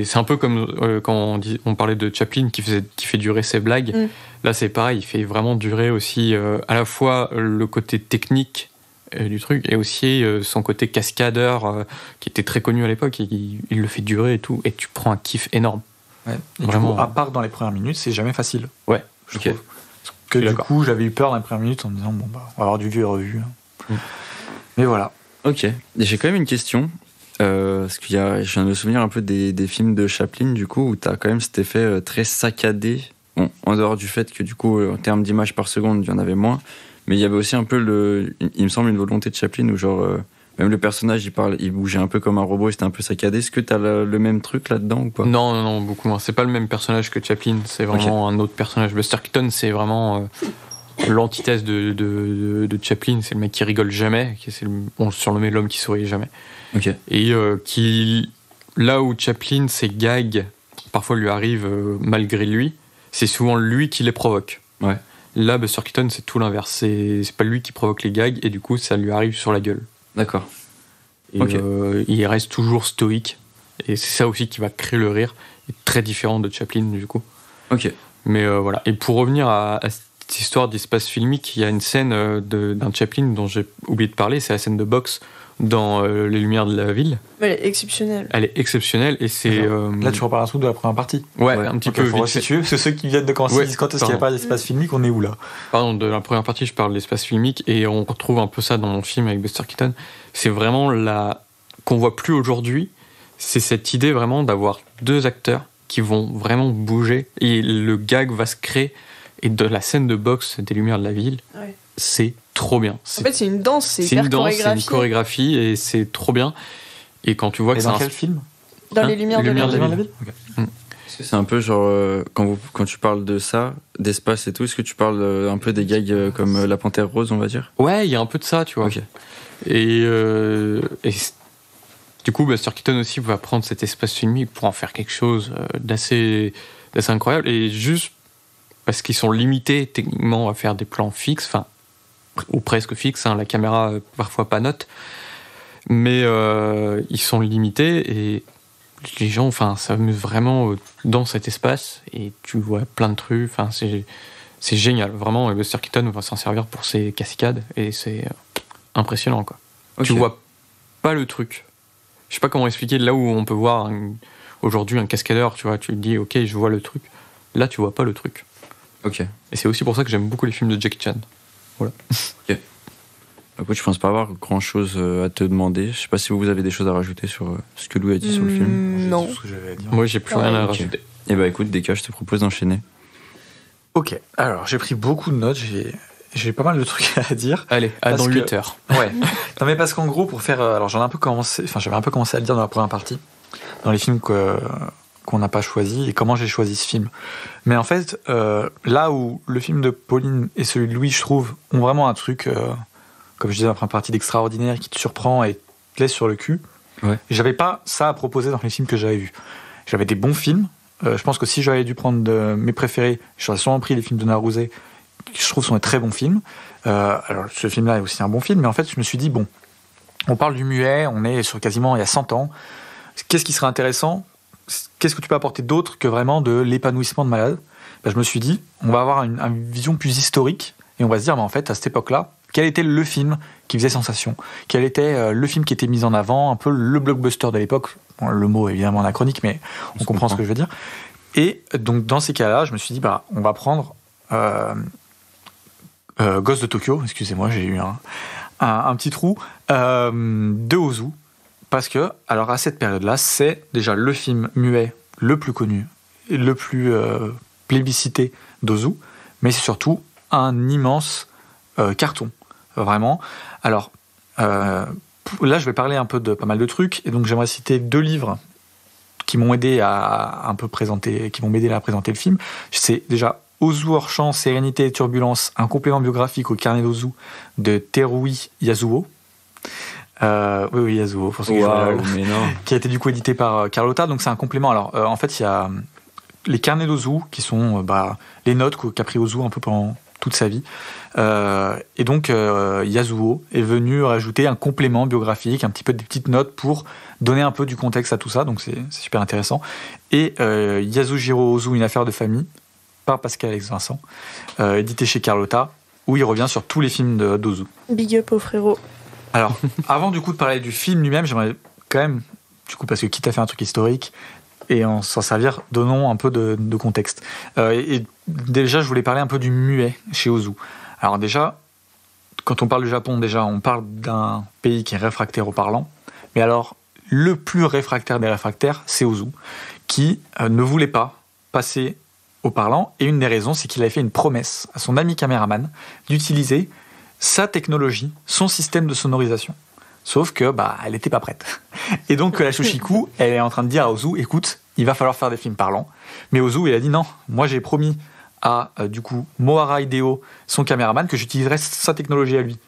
Speaker 4: C'est un peu comme quand on parlait de Chaplin qui fait durer ses blagues. Là, c'est pareil. Il fait vraiment durer aussi à la fois le côté technique du truc et aussi son côté cascadeur qui était très connu à l'époque, il le fait durer et tout, et tu prends un kiff énorme.
Speaker 1: Ouais. Et vraiment, du coup, à part dans les premières minutes, c'est jamais facile.
Speaker 4: Ouais,
Speaker 1: je trouve. Que du coup, j'avais eu peur dans les premières minutes en me disant bon bah on va avoir du vu et revu. Mais voilà.
Speaker 2: Ok. Et j'ai quand même une question. Parce qu'il y a, je viens de me souvenir un peu des films de Chaplin du coup où t'as quand même cet effet très saccadé. Bon, en dehors du fait que du coup en termes d'images par seconde, il y en avait moins. Mais il y avait aussi un peu il me semble une volonté de Chaplin où genre même le personnage il bougeait un peu comme un robot, c'était un peu saccadé. Est-ce que t'as le même truc là-dedans ou pas?
Speaker 4: Non, beaucoup moins. C'est pas le même personnage que Chaplin, c'est vraiment un autre personnage. Buster Keaton, c'est vraiment l'antithèse de Chaplin. C'est le mec qui rigole jamais, on le surnommait l'homme qui souriait jamais.
Speaker 2: Okay.
Speaker 4: Et qui, là où Chaplin, ses gags parfois lui arrivent malgré lui, c'est souvent lui qui les provoque.
Speaker 2: Ouais.
Speaker 4: Là, Buster Keaton, c'est tout l'inverse. C'est pas lui qui provoque les gags et du coup, ça lui arrive sur la gueule.
Speaker 2: D'accord.
Speaker 4: Et il reste toujours stoïque. Et c'est ça aussi qui va créer le rire. Et très différent de Chaplin, du coup.
Speaker 2: Ok.
Speaker 4: Mais voilà. Et pour revenir à cette histoire d'espace filmique, il y a une scène d'un Chaplin dont j'ai oublié de parler. C'est la scène de boxe dans Les Lumières de la Ville.
Speaker 3: Elle est exceptionnelle.
Speaker 4: Elle est exceptionnelle et c'est...
Speaker 1: Là, tu reparles un truc de la première partie.
Speaker 4: Ouais, un petit peu.
Speaker 1: Faut resituer, parce que ceux qui viennent de commencer disent quand est-ce qu'il n'y a pas d'espace filmique, on est où là?
Speaker 4: Pardon, de la première partie, je parle de l'espace filmique et on retrouve un peu ça dans mon film avec Buster Keaton. C'est vraiment qu'on voit plus aujourd'hui. C'est cette idée vraiment d'avoir deux acteurs qui vont vraiment bouger et le gag va se créer. Et de la scène de boxe des Lumières de la Ville, c'est trop bien.
Speaker 3: En fait, c'est une danse, c'est une
Speaker 4: chorégraphie et c'est trop bien. Et quand tu vois que c'est
Speaker 1: dans quel film?
Speaker 3: Dans Les Lumières de la Ville.
Speaker 2: Okay. Est-ce que c'est un peu genre quand tu parles de ça, d'espace et tout, est-ce que tu parles un peu des gags comme La Panthère Rose, on va dire?
Speaker 4: Ouais, il y a un peu de ça, tu vois.
Speaker 2: Okay.
Speaker 4: Et du coup, Buster Keaton aussi va prendre cet espace filmique pour en faire quelque chose d'assez incroyable. Et juste parce qu'ils sont limités techniquement à faire des plans fixes, enfin, ou presque fixes, la caméra parfois pas note, mais ils sont limités et les gens s'amusent vraiment dans cet espace et tu vois plein de trucs. C'est génial, vraiment. Buster Keaton va s'en servir pour ses cascades et c'est impressionnant, quoi. Okay. Tu vois pas le truc. Je sais pas comment expliquer, là où on peut voir aujourd'hui un cascadeur, tu vois, tu te dis ok, je vois le truc. Là, tu vois pas le truc.
Speaker 2: Ok.
Speaker 4: Et c'est aussi pour ça que j'aime beaucoup les films de Jackie Chan. Voilà.
Speaker 2: Ok. Écoute, je pense pas avoir grand chose à te demander. Je sais pas si vous avez des choses à rajouter sur ce que Lou a dit sur le film.
Speaker 3: Non.
Speaker 1: Ce que j'avais à dire.
Speaker 4: Moi, j'ai plus rien à rajouter.
Speaker 2: Et bah écoute, Deka, je te propose d'enchaîner.
Speaker 1: Ok. Alors, j'ai pris beaucoup de notes. J'ai pas mal de trucs à dire.
Speaker 4: Allez, dans 8 heures.
Speaker 1: Ouais. Non, mais parce qu'en gros, pour faire. Alors, j'avais un peu commencé à le dire dans la première partie, dans les films qu'on n'a pas choisi et comment j'ai choisi ce film. Mais en fait, là où le film de Pauline et celui de Louis, je trouve, ont vraiment un truc, comme je disais dans la première partie, d'extraordinaire qui te surprend et te laisse sur le cul.
Speaker 2: Ouais.
Speaker 1: J'avais pas ça à proposer dans les films que j'avais vus. J'avais des bons films. Je pense que si j'avais dû prendre mes préférés, j'aurais sûrement pris les films de Naruzé, qui je trouve sont des très bons films. Alors ce film-là est aussi un bon film, mais en fait je me suis dit, bon, on parle du muet, on est sur quasiment il y a 100 ans. Qu'est-ce qui serait intéressant ? Qu'est-ce que tu peux apporter d'autre que vraiment de l'épanouissement de malade ? Je me suis dit, on va avoir une vision plus historique et on va se dire, en fait, à cette époque-là, quel était le film qui faisait sensation ? Quel était le film qui était mis en avant, un peu le blockbuster de l'époque ? Bon, le mot est évidemment anachronique, mais on comprend ce que je veux dire. Et donc, dans ces cas-là, je me suis dit, on va prendre Ghost de Tokyo, excusez-moi, j'ai eu un petit trou, de Ozu, parce que, alors à cette période-là, c'est déjà le film muet le plus connu, le plus plébiscité d'Ozu, mais c'est surtout un immense carton, vraiment. Alors, là, je vais parler un peu de pas mal de trucs, et donc j'aimerais citer 2 livres qui m'ont aidé à un peu présenter, qui m'ont aidé à présenter le film. C'est déjà Ozu hors champ, sérénité et turbulence, un complément biographique au carnet d'Ozu de Teruo Yasuo. Oui, Yasuo, pour ceux qui qui a été du coup édité par Carlotta. Donc c'est un complément. Alors en fait, il y a les carnets d'Ozu qui sont les notes qu'a pris Ozu un peu pendant toute sa vie. Et donc Yasuo est venu rajouter un complément biographique, un petit peu des petites notes pour donner un peu du contexte à tout ça. Donc c'est super intéressant. Et Yasujiro Ozu, une affaire de famille, par Pascal Alex Vincent, édité chez Carlotta, où il revient sur tous les films d'Ozu.
Speaker 3: Big up au frérot.
Speaker 1: Alors, avant du coup de parler du film lui-même, j'aimerais quand même, du coup, parce que quitte à faire un truc historique, et en s'en servir, donnons un peu de contexte. Et déjà, je voulais parler un peu du muet chez Ozu. Alors déjà, quand on parle du Japon, on parle d'un pays qui est réfractaire au parlant, mais alors, le plus réfractaire des réfractaires, c'est Ozu, qui ne voulait pas passer au parlant, et une des raisons, c'est qu'il avait fait une promesse à son ami caméraman d'utiliser sa technologie, son système de sonorisation. Sauf que elle n'était pas prête. Et donc la Shoshiku, elle est en train de dire à Ozu, écoute, il va falloir faire des films parlants. Mais Ozu, il a dit non, moi j'ai promis à du coup Mohara Hideo, son caméraman, que j'utiliserai sa technologie à lui.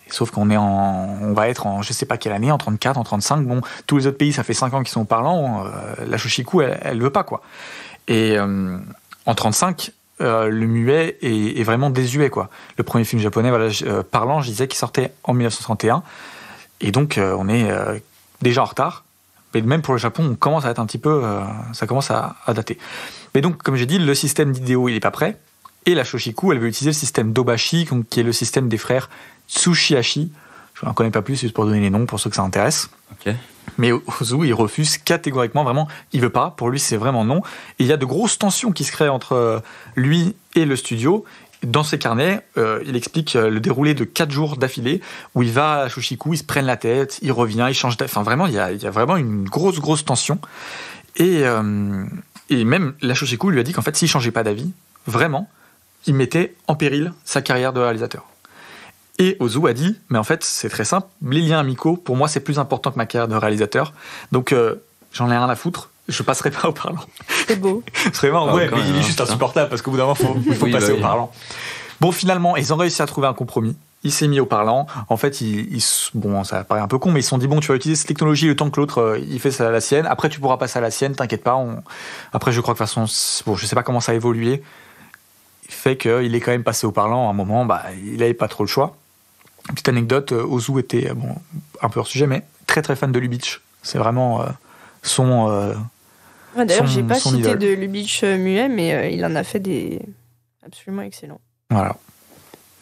Speaker 1: Et sauf qu'on va être en je sais pas quelle année, en 34, en 35. Bon, tous les autres pays, ça fait 5 ans qu'ils sont parlants. La Shoshiku, elle veut pas quoi. Et en 35, le muet est vraiment désuet quoi. Le premier film japonais parlant, je disais, qui sortait en 1931. Et donc on est déjà en retard. Mais même pour le Japon, on commence à être un petit peu, ça commence à dater. Mais donc, comme j'ai dit, le système d'Hideo, il n'est pas prêt. Et la Shoshiku, elle veut utiliser le système d'Obashi, qui est le système des frères Tsushihashi. Je n'en connais pas plus, juste pour donner les noms pour ceux que ça intéresse.
Speaker 2: Okay.
Speaker 1: Mais Ozu, il refuse catégoriquement, vraiment, il veut pas. Pour lui, c'est vraiment non. Et il y a de grosses tensions qui se créent entre lui et le studio. Dans ses carnets, il explique le déroulé de 4 jours d'affilée où il va à Shoshiku, ils se prennent la tête, il revient, il change d'avis. Enfin, vraiment, il y a vraiment une grosse tension. Et même la Shoshiku lui a dit qu'en fait, s'il changeait pas d'avis, vraiment, il mettait en péril sa carrière de réalisateur. Et Ozu a dit, mais en fait, c'est très simple, les liens amicaux, pour moi, c'est plus important que ma carrière de réalisateur. Donc, j'en ai rien à foutre. Je passerai pas au parlant.
Speaker 3: C'est beau.
Speaker 1: C'est vraiment, mais il est juste insupportable parce qu'au bout d'un moment, il faut passer au parlant. Bon, finalement, ils ont réussi à trouver un compromis. Il s'est mis au parlant. En fait, bon, ça paraît un peu con, mais ils se sont dit, bon, tu vas utiliser cette technologie le temps que l'autre, il fait la sienne. Après, tu pourras passer à la sienne, t'inquiète pas. Après, je crois que de toute façon, bon, je sais pas comment ça a évolué. Il fait qu'il est quand même passé au parlant à un moment, il avait pas trop le choix. Petite anecdote, Ozu était, un peu hors sujet, mais très très fan de Lubitsch. C'est vraiment
Speaker 3: D'ailleurs, j'ai pas cité idole de Lubitsch muet, mais il en a fait des absolument excellents.
Speaker 1: Voilà.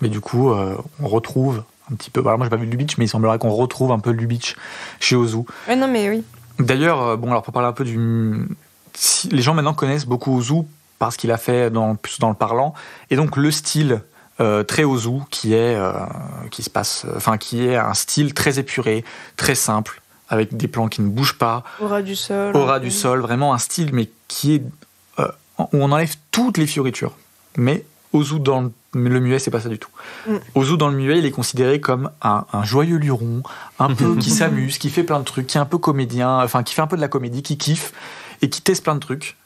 Speaker 1: Mais du coup, on retrouve un petit peu. Alors moi, j'ai pas vu Lubitsch, mais il semblerait qu'on retrouve un peu Lubitsch chez Ozu.
Speaker 3: Ouais, non, mais oui.
Speaker 1: D'ailleurs, alors pour parler un peu les gens maintenant connaissent beaucoup Ozu parce qu'il a fait plus dans le parlant, et donc le style très Ozu qui est un style très épuré, très simple, avec des plans qui ne bougent pas.
Speaker 3: Aura du sol,
Speaker 1: vraiment un style mais qui est où on enlève toutes les fioritures. Mais Ozu dans le muet, c'est pas ça du tout. Ozu dans le muet, il est considéré comme un joyeux luron, un peu qui s'amuse, qui fait plein de trucs, qui est un peu comédien, enfin qui fait un peu de la comédie, qui kiffe et qui teste plein de trucs.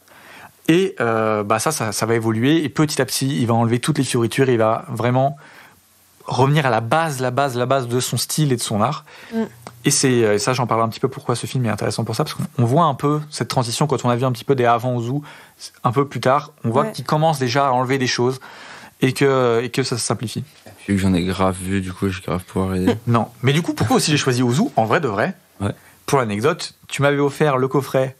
Speaker 1: Et ça va évoluer, et petit à petit, il va enlever toutes les fioritures, et il va vraiment revenir à la base de son style et de son art. Et ça, j'en parle un petit peu pourquoi ce film est intéressant pour ça, parce qu'on voit un peu cette transition quand on a vu un petit peu des avant Ozu, un peu plus tard, on voit qu'il commence déjà à enlever des choses et que ça se simplifie.
Speaker 2: Vu que j'en ai grave vu, du coup, je vais grave pouvoir aider.
Speaker 1: Non, mais du coup, pourquoi aussi j'ai choisi Ozu, en vrai de vrai? Pour l'anecdote, tu m'avais offert le coffret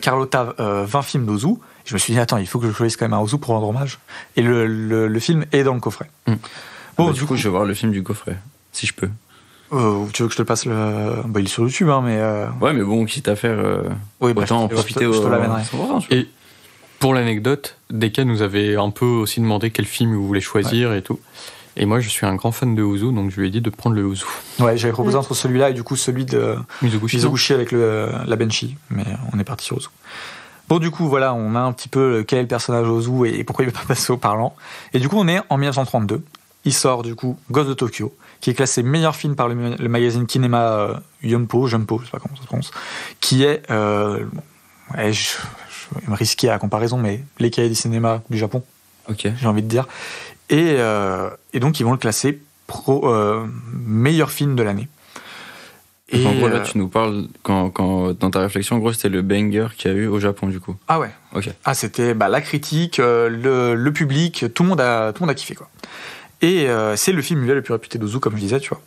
Speaker 1: Carlotta 20 films d'Ozu. Je me suis dit, attends, il faut que je choisisse quand même un Ozu pour rendre hommage. Et le film est dans le coffret.
Speaker 2: Bon, du coup, je vais voir le film du coffret, si je peux.
Speaker 1: Tu veux que je te le passe il est sur YouTube, hein, mais...
Speaker 2: Ouais, mais bon, quitte à faire... autant en profiter
Speaker 1: je te l'amènerai.
Speaker 4: Et pour l'anecdote, Deka nous avait un peu aussi demandé quel film il voulait choisir et tout. Et moi, je suis un grand fan de Ozu, donc je lui ai dit de prendre le Ozu.
Speaker 1: Ouais, j'avais proposé entre celui-là et du coup celui de Mizoguchi avec la Banshee, mais on est parti sur Ozu. Bon, du coup, voilà, on a un petit peu quel est le personnage Ozu et pourquoi il ne veut pas passer au parlant. Et du coup, on est en 1932. Il sort, du coup, Ghost de Tokyo, qui est classé meilleur film par le magazine Kinema Jumpo, je sais pas comment ça se prononce, qui est, je vais me risquer à la comparaison, mais les cahiers du cinéma du Japon, j'ai envie de dire. Et donc, ils vont le classer meilleur film de l'année.
Speaker 2: Et en gros, là, tu nous parles, quand dans ta réflexion, en gros, c'était le banger qu'il y a eu au Japon, du coup.
Speaker 1: Ah ouais. Ah, c'était la critique, le public, tout le monde a kiffé, quoi. Et c'est le film muet le plus réputé d'Ozu, comme je disais, tu vois.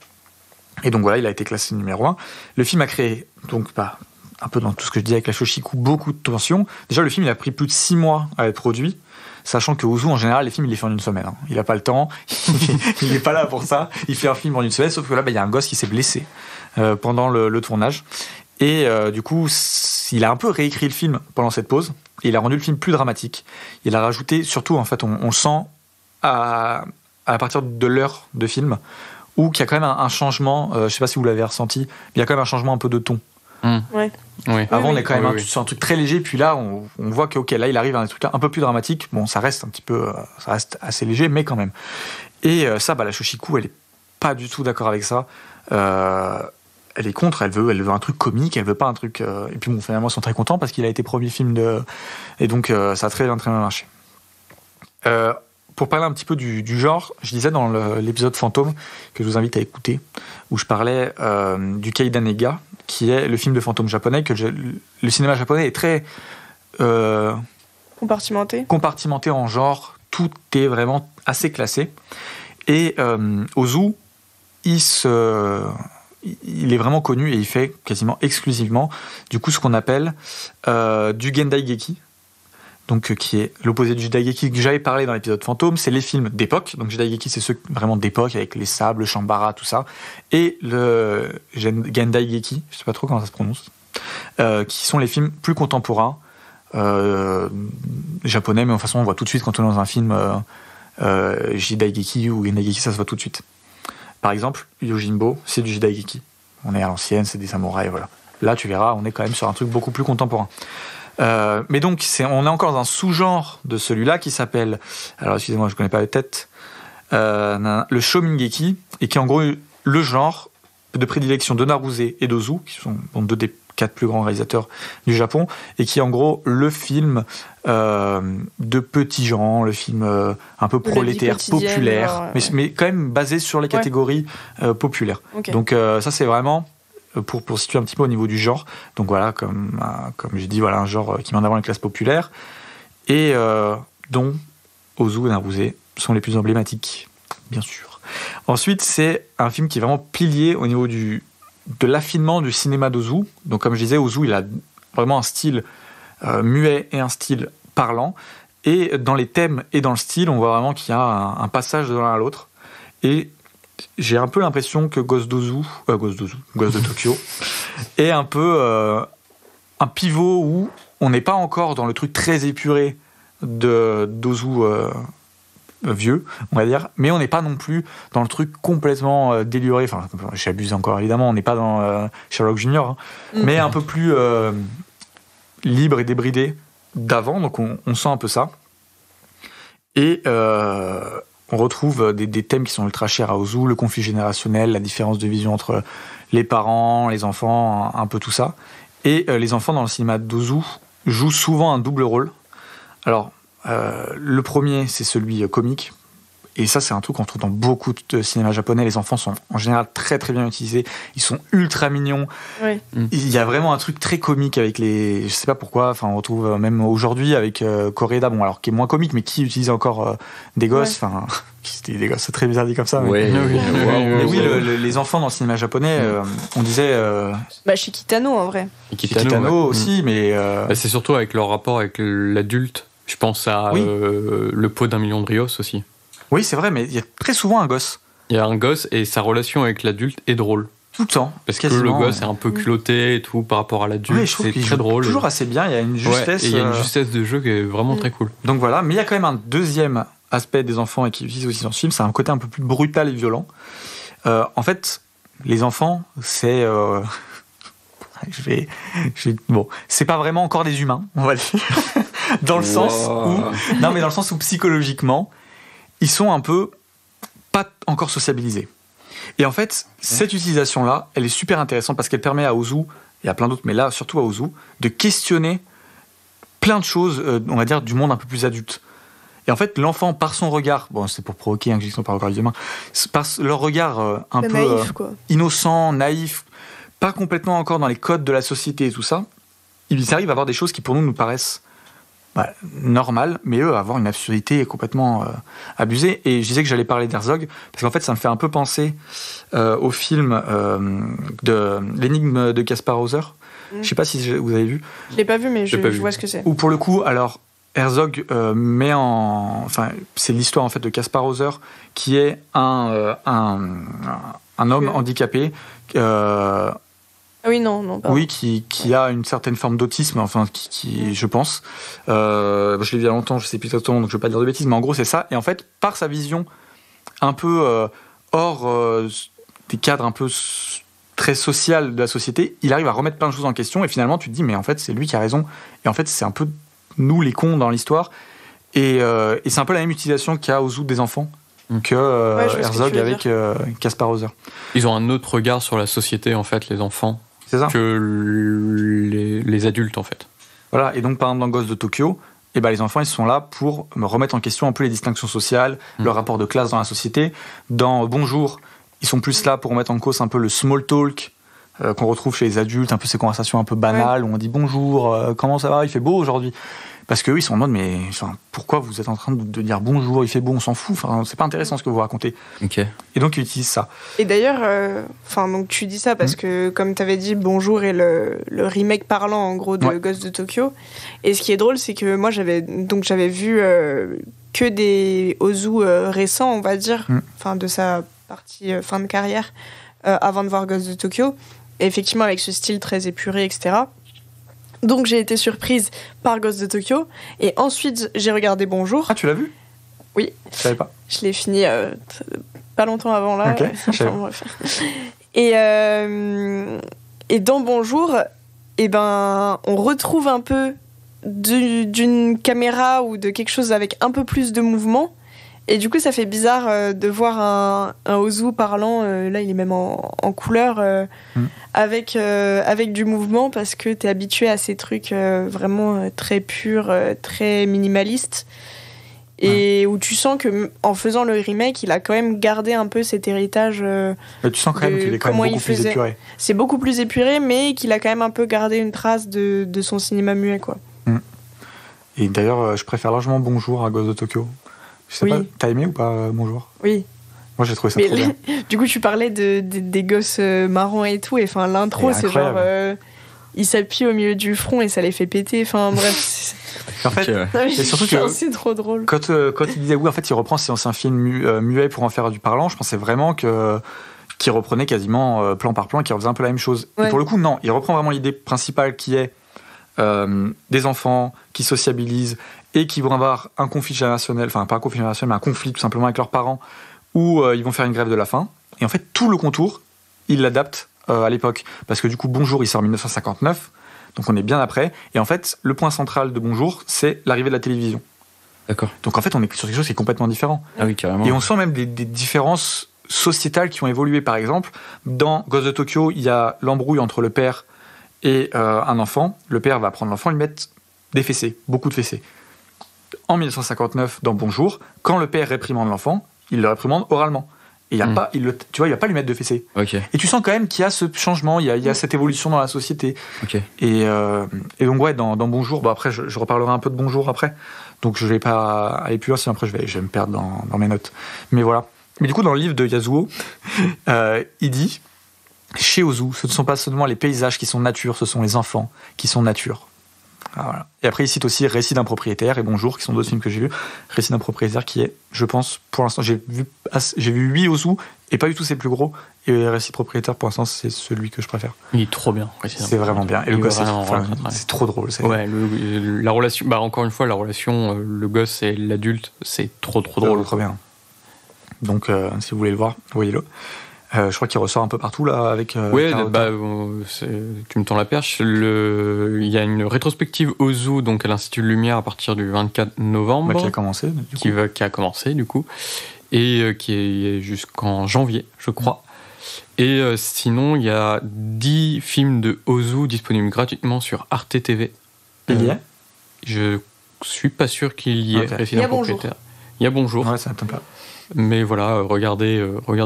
Speaker 1: Et donc voilà, il a été classé numéro 1. Le film a créé, donc un peu dans tout ce que je disais avec la Shoshiku, beaucoup de tensions. Déjà, le film, il a pris plus de 6 mois à être produit, sachant que Ozu, en général, les films, il les fait en une semaine. Hein. Il n'a pas le temps, il n'est pas là pour ça. Il fait un film en une semaine, sauf que là, il y a un gosse qui s'est blessé pendant le tournage. Et du coup, il a un peu réécrit le film pendant cette pause. Et il a rendu le film plus dramatique. Il a rajouté, surtout, en fait, on sent à partir de l'heure de film, où il y a quand même un changement, je ne sais pas si vous l'avez ressenti, mais il y a quand même un changement un peu de ton.
Speaker 3: Ouais.
Speaker 1: Avant, on est quand même sur un truc très léger, puis là, on voit que là, il arrive à un truc un peu plus dramatique. Bon, ça reste ça reste assez léger, mais quand même. Et ça, la Shoshiku, elle est pas du tout d'accord avec ça. Elle est contre, elle veut un truc comique, elle veut pas un truc. Et puis bon, finalement, ils sont très contents parce qu'il a été premier film et donc ça a très bien marché. Pour parler un petit peu du genre, je disais dans l'épisode Fantôme, que je vous invite à écouter, où je parlais du Kaidanega, qui est le film de fantôme japonais, le cinéma japonais est très... compartimenté en genre, tout est vraiment assez classé. Et Ozu, il est vraiment connu et il fait quasiment exclusivement, du coup, ce qu'on appelle du Gendaigeki. Donc, qui est l'opposé du Jidaigeki que j'avais parlé dans l'épisode Fantôme, c'est les films d'époque. Donc, Jidaigeki, c'est ceux vraiment d'époque, avec les sables, le Shambara, tout ça. Et le Gendaigeki, je sais pas trop comment ça se prononce, qui sont les films plus contemporains, japonais, mais de toute façon, on voit tout de suite quand on est dans un film Jidaigeki ou Gendaigeki, ça se voit tout de suite. Par exemple, Yojimbo, c'est du Jidaigeki. On est à l'ancienne, c'est des samouraïs, voilà. Là, tu verras, on est quand même sur un truc beaucoup plus contemporain. Mais donc, on est encore dans un sous-genre de celui-là qui s'appelle, alors excusez-moi, je ne connais pas la tête, le Shomingeki, et qui est en gros le genre de prédilection de Naruse et d'Ozu, qui sont deux des 4 plus grands réalisateurs du Japon, et qui est en gros le film de petits gens, le film un peu prolétaire, populaire, mais quand même basé sur les catégories populaires. Okay. Donc ça, c'est vraiment... Pour situer un petit peu au niveau du genre, donc voilà, comme j'ai dit, voilà un genre qui met en avant la classe populaire et dont Ozu et Naruse sont les plus emblématiques, bien sûr. Ensuite, c'est un film qui est vraiment pilier au niveau de l'affinement du cinéma d'Ozu. Donc comme je disais, Ozu, il a vraiment un style muet et un style parlant. Et dans les thèmes et dans le style, on voit vraiment qu'il y a un passage de l'un à l'autre. Et j'ai un peu l'impression que Ghost de Tokyo est un peu un pivot où on n'est pas encore dans le truc très épuré d'Ozu vieux, on va dire, mais on n'est pas non plus dans le truc complètement déluré. Enfin, j'abuse encore évidemment, on n'est pas dans Sherlock Junior, mais un peu plus libre et débridé d'avant, donc on sent un peu ça. Et on retrouve des thèmes qui sont ultra chers à Ozu, le conflit générationnel, la différence de vision entre les parents, les enfants, un peu tout ça. Et les enfants dans le cinéma d'Ozu jouent souvent un double rôle. Alors, le premier, c'est celui comique. Et ça, c'est un truc qu'on trouve dans beaucoup de cinéma japonais. Les enfants sont en général très très bien utilisés. Ils sont ultra mignons.
Speaker 3: Oui.
Speaker 1: Il y a vraiment un truc très comique avec les... Je sais pas pourquoi. Enfin, on retrouve même aujourd'hui avec Koreeda, bon, alors qui est moins comique, mais qui utilise encore des gosses. Enfin, c'était des gosses, c'est très bizarre dit comme ça. Mais, mais oui, les enfants dans le cinéma japonais, on disait...
Speaker 3: chez Kitano, en vrai.
Speaker 1: Kitano aussi, mais...
Speaker 4: c'est surtout avec leur rapport avec l'adulte. Je pense à le pot d'un million de Rios aussi.
Speaker 1: Oui, c'est vrai, mais il y a très souvent un gosse.
Speaker 4: Il y a un gosse et sa relation avec l'adulte est drôle.
Speaker 1: Tout le temps.
Speaker 4: Parce que le gosse est un peu culotté et tout par rapport à l'adulte.
Speaker 1: Oui, je trouve qu'il
Speaker 4: très drôle.
Speaker 1: Toujours assez bien, il y a une justesse.
Speaker 4: Et il y a une justesse de jeu qui est vraiment très cool.
Speaker 1: Donc voilà, mais il y a quand même un deuxième aspect des enfants et qui utilise aussi dans ce film, c'est un côté un peu plus brutal et violent. En fait, les enfants, c'est... Bon, c'est pas vraiment encore des humains, on va dire. Dans le sens où psychologiquement, ils sont un peu pas encore sociabilisés. Et en fait, cette utilisation-là, elle est super intéressante parce qu'elle permet à Ozu, et à plein d'autres, mais là, surtout à Ozu, de questionner plein de choses, on va dire, du monde un peu plus adulte. Et en fait, l'enfant, par son regard, bon, c'est pour provoquer une question par le regard des humains, par leur regard un peu
Speaker 3: naïf,
Speaker 1: innocent, naïf, pas complètement encore dans les codes de la société et tout ça, ils arrivent à avoir des choses qui pour nous paraissent normales, mais eux avoir une absurdité complètement abusée. Et je disais que j'allais parler d'Herzog parce qu'en fait ça me fait un peu penser au film de l'énigme de Kaspar Hauser. Je sais pas si vous avez vu.
Speaker 3: Je l'ai pas vu, mais je vois ce que c'est.
Speaker 1: Ou pour le coup, alors Herzog c'est l'histoire en fait de Kaspar Hauser qui est un homme handicapé.
Speaker 3: Oui, non.
Speaker 1: Oui, qui a une certaine forme d'autisme, enfin, qui je pense. Je l'ai vu il y a longtemps, je sais plus exactement, donc je ne vais pas dire de bêtises, mais en gros, c'est ça. Et en fait, par sa vision un peu hors des cadres un peu très social de la société, il arrive à remettre plein de choses en question, et finalement, tu te dis, mais en fait, c'est lui qui a raison. Et en fait, c'est un peu nous, les cons, dans l'histoire. Et c'est un peu la même utilisation qu'il y a aux Ozu des enfants que Herzog avec Kaspar Hauser.
Speaker 4: Ils ont un autre regard sur la société, en fait, les enfants.
Speaker 1: C'est ça.
Speaker 4: Que les adultes, en fait.
Speaker 1: Voilà, et donc par exemple dans Ghost de Tokyo, les enfants ils sont là pour remettre en question un peu les distinctions sociales, le rapport de classe dans la société. Dans Bonjour, ils sont plus là pour remettre en cause un peu le small talk qu'on retrouve chez les adultes, un peu ces conversations un peu banales où on dit bonjour, comment ça va, il fait beau aujourd'hui. Parce qu'eux, ils sont en mode, mais pourquoi vous êtes en train de dire bonjour, il fait beau, on s'en fout, c'est pas intéressant ce que vous racontez.
Speaker 2: Okay.
Speaker 1: Et donc, ils utilisent ça.
Speaker 3: Et d'ailleurs, donc tu dis ça parce que, comme tu avais dit, Bonjour est le remake parlant, en gros, de Ghost de Tokyo. Et ce qui est drôle, c'est que moi, j'avais vu que des Ozu récents, on va dire, de sa partie fin de carrière, avant de voir Ghost de Tokyo. Et effectivement, avec ce style très épuré, etc. Donc j'ai été surprise par Ghost de Tokyo et ensuite j'ai regardé Bonjour.
Speaker 1: Ah, tu l'as vu ?
Speaker 3: Oui.
Speaker 1: Je savais pas.
Speaker 3: Je l'ai fini pas longtemps avant là.
Speaker 1: Ok.
Speaker 3: Bref. Et dans Bonjour, on retrouve un peu d'une caméra ou de quelque chose avec un peu plus de mouvement. Et du coup, ça fait bizarre de voir un Ozu parlant. Là, il est même en couleur avec du mouvement parce que t'es habitué à ces trucs vraiment très purs, très minimalistes. Et où tu sens qu'en faisant le remake, il a quand même gardé un peu cet héritage.
Speaker 1: Mais tu sens quand même qu'il est quand même beaucoup plus épuré.
Speaker 3: C'est beaucoup plus épuré, mais qu'il a quand même un peu gardé une trace de son cinéma muet, quoi.
Speaker 1: Et d'ailleurs, je préfère largement Bonjour à Ghost de Tokyo. Je sais pas, t'as aimé ou pas Bonjour ?
Speaker 3: Oui.
Speaker 1: Moi, j'ai trouvé ça trop bien.
Speaker 3: Du coup, tu parlais des gosses marrons et tout, et l'intro, c'est genre... ils s'appuient au milieu du front et ça les fait péter. Enfin bref.
Speaker 1: En fait,
Speaker 3: c'est surtout que c'est trop drôle.
Speaker 1: Quand il disait oui, en fait, il reprend ses anciens films muets pour en faire du parlant, je pensais vraiment qu'il reprenait quasiment plan par plan, qu'il refaisait un peu la même chose. Ouais. Et pour le coup, non, il reprend vraiment l'idée principale qui est des enfants qui sociabilisent et qui vont avoir un conflit générationnel, enfin pas un conflit générationnel, mais un conflit tout simplement avec leurs parents, où ils vont faire une grève de la faim. Et en fait, tout le contour, il l'adapte à l'époque. Parce que du coup, Bonjour, il sort en 1959. Donc on est bien après. Et en fait, le point central de Bonjour, c'est l'arrivée de la télévision.
Speaker 2: D'accord.
Speaker 1: Donc en fait, on est sur quelque chose qui est complètement différent.
Speaker 2: Ah oui, carrément.
Speaker 1: Et on sent même des différences sociétales qui ont évolué. Par exemple, dans Ghost de Tokyo, il y a l'embrouille entre le père et un enfant. Le père va prendre l'enfant et lui mettre des fessées, beaucoup de fessées. En 1959, dans Bonjour, quand le père réprimande l'enfant, il le réprimande oralement. Et il va pas lui mettre de fessées.
Speaker 2: Okay.
Speaker 1: Et tu sens quand même qu'il y a ce changement, il y a cette évolution dans la société.
Speaker 2: Okay.
Speaker 1: Et donc ouais, dans Bonjour, bon après je reparlerai un peu de Bonjour après, donc je vais pas aller plus loin, sinon après je vais me perdre dans mes notes. Mais voilà. Mais du coup dans le livre de Yasuo, il dit chez Ozu, ce ne sont pas seulement les paysages qui sont nature, ce sont les enfants qui sont nature. Ah, voilà. Et après il cite aussi Récit d'un propriétaire et Bonjour, qui sont deux films que j'ai vus. Récit d'un propriétaire qui est, je pense, pour l'instant j'ai vu 8 Ozu et pas du tout c'est plus gros, et Récit propriétaire pour l'instant c'est celui que je préfère.
Speaker 4: Il est trop bien.
Speaker 1: C'est vraiment bien, et le gosse c'est trop drôle.
Speaker 4: Ouais, la relation, encore une fois la relation le gosse et l'adulte, c'est trop drôle.
Speaker 1: Trop bien. Donc si vous voulez le voir, voyez-le. Je crois qu'il ressort un peu partout là avec.
Speaker 4: Oui, tu me tends la perche. Il y a une rétrospective Ozu, donc à l'Institut de Lumière à partir du 24 novembre.
Speaker 1: Qui a commencé.
Speaker 4: Qui a commencé du coup, et qui est jusqu'en janvier, je crois. Et sinon, il y a 10 films de Ozu disponibles gratuitement sur Arte TV.
Speaker 1: Il y est ?
Speaker 4: Je suis pas sûr qu'il y ait.
Speaker 3: Okay. Il y a Bonjour.
Speaker 4: Il y a Bonjour.
Speaker 1: Ouais, ça m'étonne pas.
Speaker 4: Mais voilà, regardez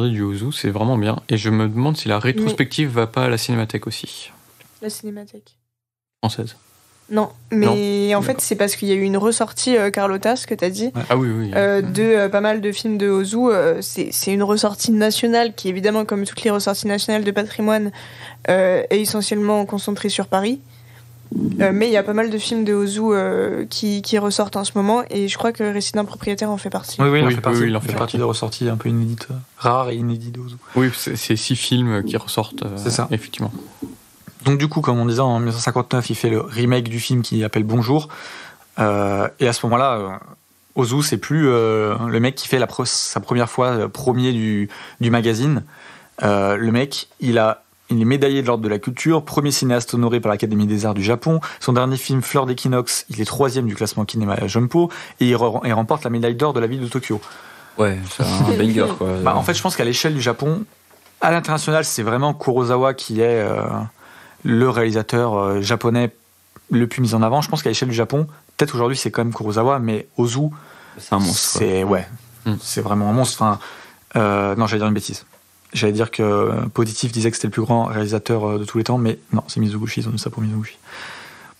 Speaker 4: du Ozu, c'est vraiment bien. Et je me demande si la rétrospective va pas à la Cinémathèque aussi.
Speaker 3: La Cinémathèque
Speaker 4: française.
Speaker 3: Non, mais en fait, c'est parce qu'il y a eu une ressortie, Carlotta, ce que t'as dit.
Speaker 4: Ah oui.
Speaker 3: De pas mal de films de Ozu. C'est une ressortie nationale qui, évidemment, comme toutes les ressorties nationales de patrimoine, est essentiellement concentrée sur Paris. Mais il y a pas mal de films de Ozu qui ressortent en ce moment, et je crois que Récit d'un propriétaire en fait partie.
Speaker 1: Oui, il en fait partie des ressorties un peu inédites, rares et inédites de Ozu.
Speaker 4: Oui, c'est 6 films qui ressortent, c'est ça. Effectivement.
Speaker 1: Donc du coup, comme on disait, en 1959, il fait le remake du film qui s'appelle Bonjour, et à ce moment-là, Ozu, c'est plus le mec qui fait sa première fois premier du magazine. Le mec, il est médaillé de l'Ordre de la Culture, premier cinéaste honoré par l'Académie des Arts du Japon. Son dernier film, Fleur d'équinoxe, il est 3e du classement Kinema Jumpo, et il remporte la médaille d'or de la ville de Tokyo.
Speaker 2: Ouais, c'est un banger, quoi.
Speaker 1: En fait, je pense qu'à l'échelle du Japon, à l'international, c'est vraiment Kurosawa qui est le réalisateur japonais le plus mis en avant. Je pense qu'à l'échelle du Japon, peut-être aujourd'hui c'est quand même Kurosawa, mais Ozu,
Speaker 2: c'est un monstre.
Speaker 1: C'est vraiment un monstre. Enfin, non, j'allais dire une bêtise. J'allais dire que Positif disait que c'était le plus grand réalisateur de tous les temps, mais non, c'est Mizoguchi, ils ont dit ça pour Mizoguchi.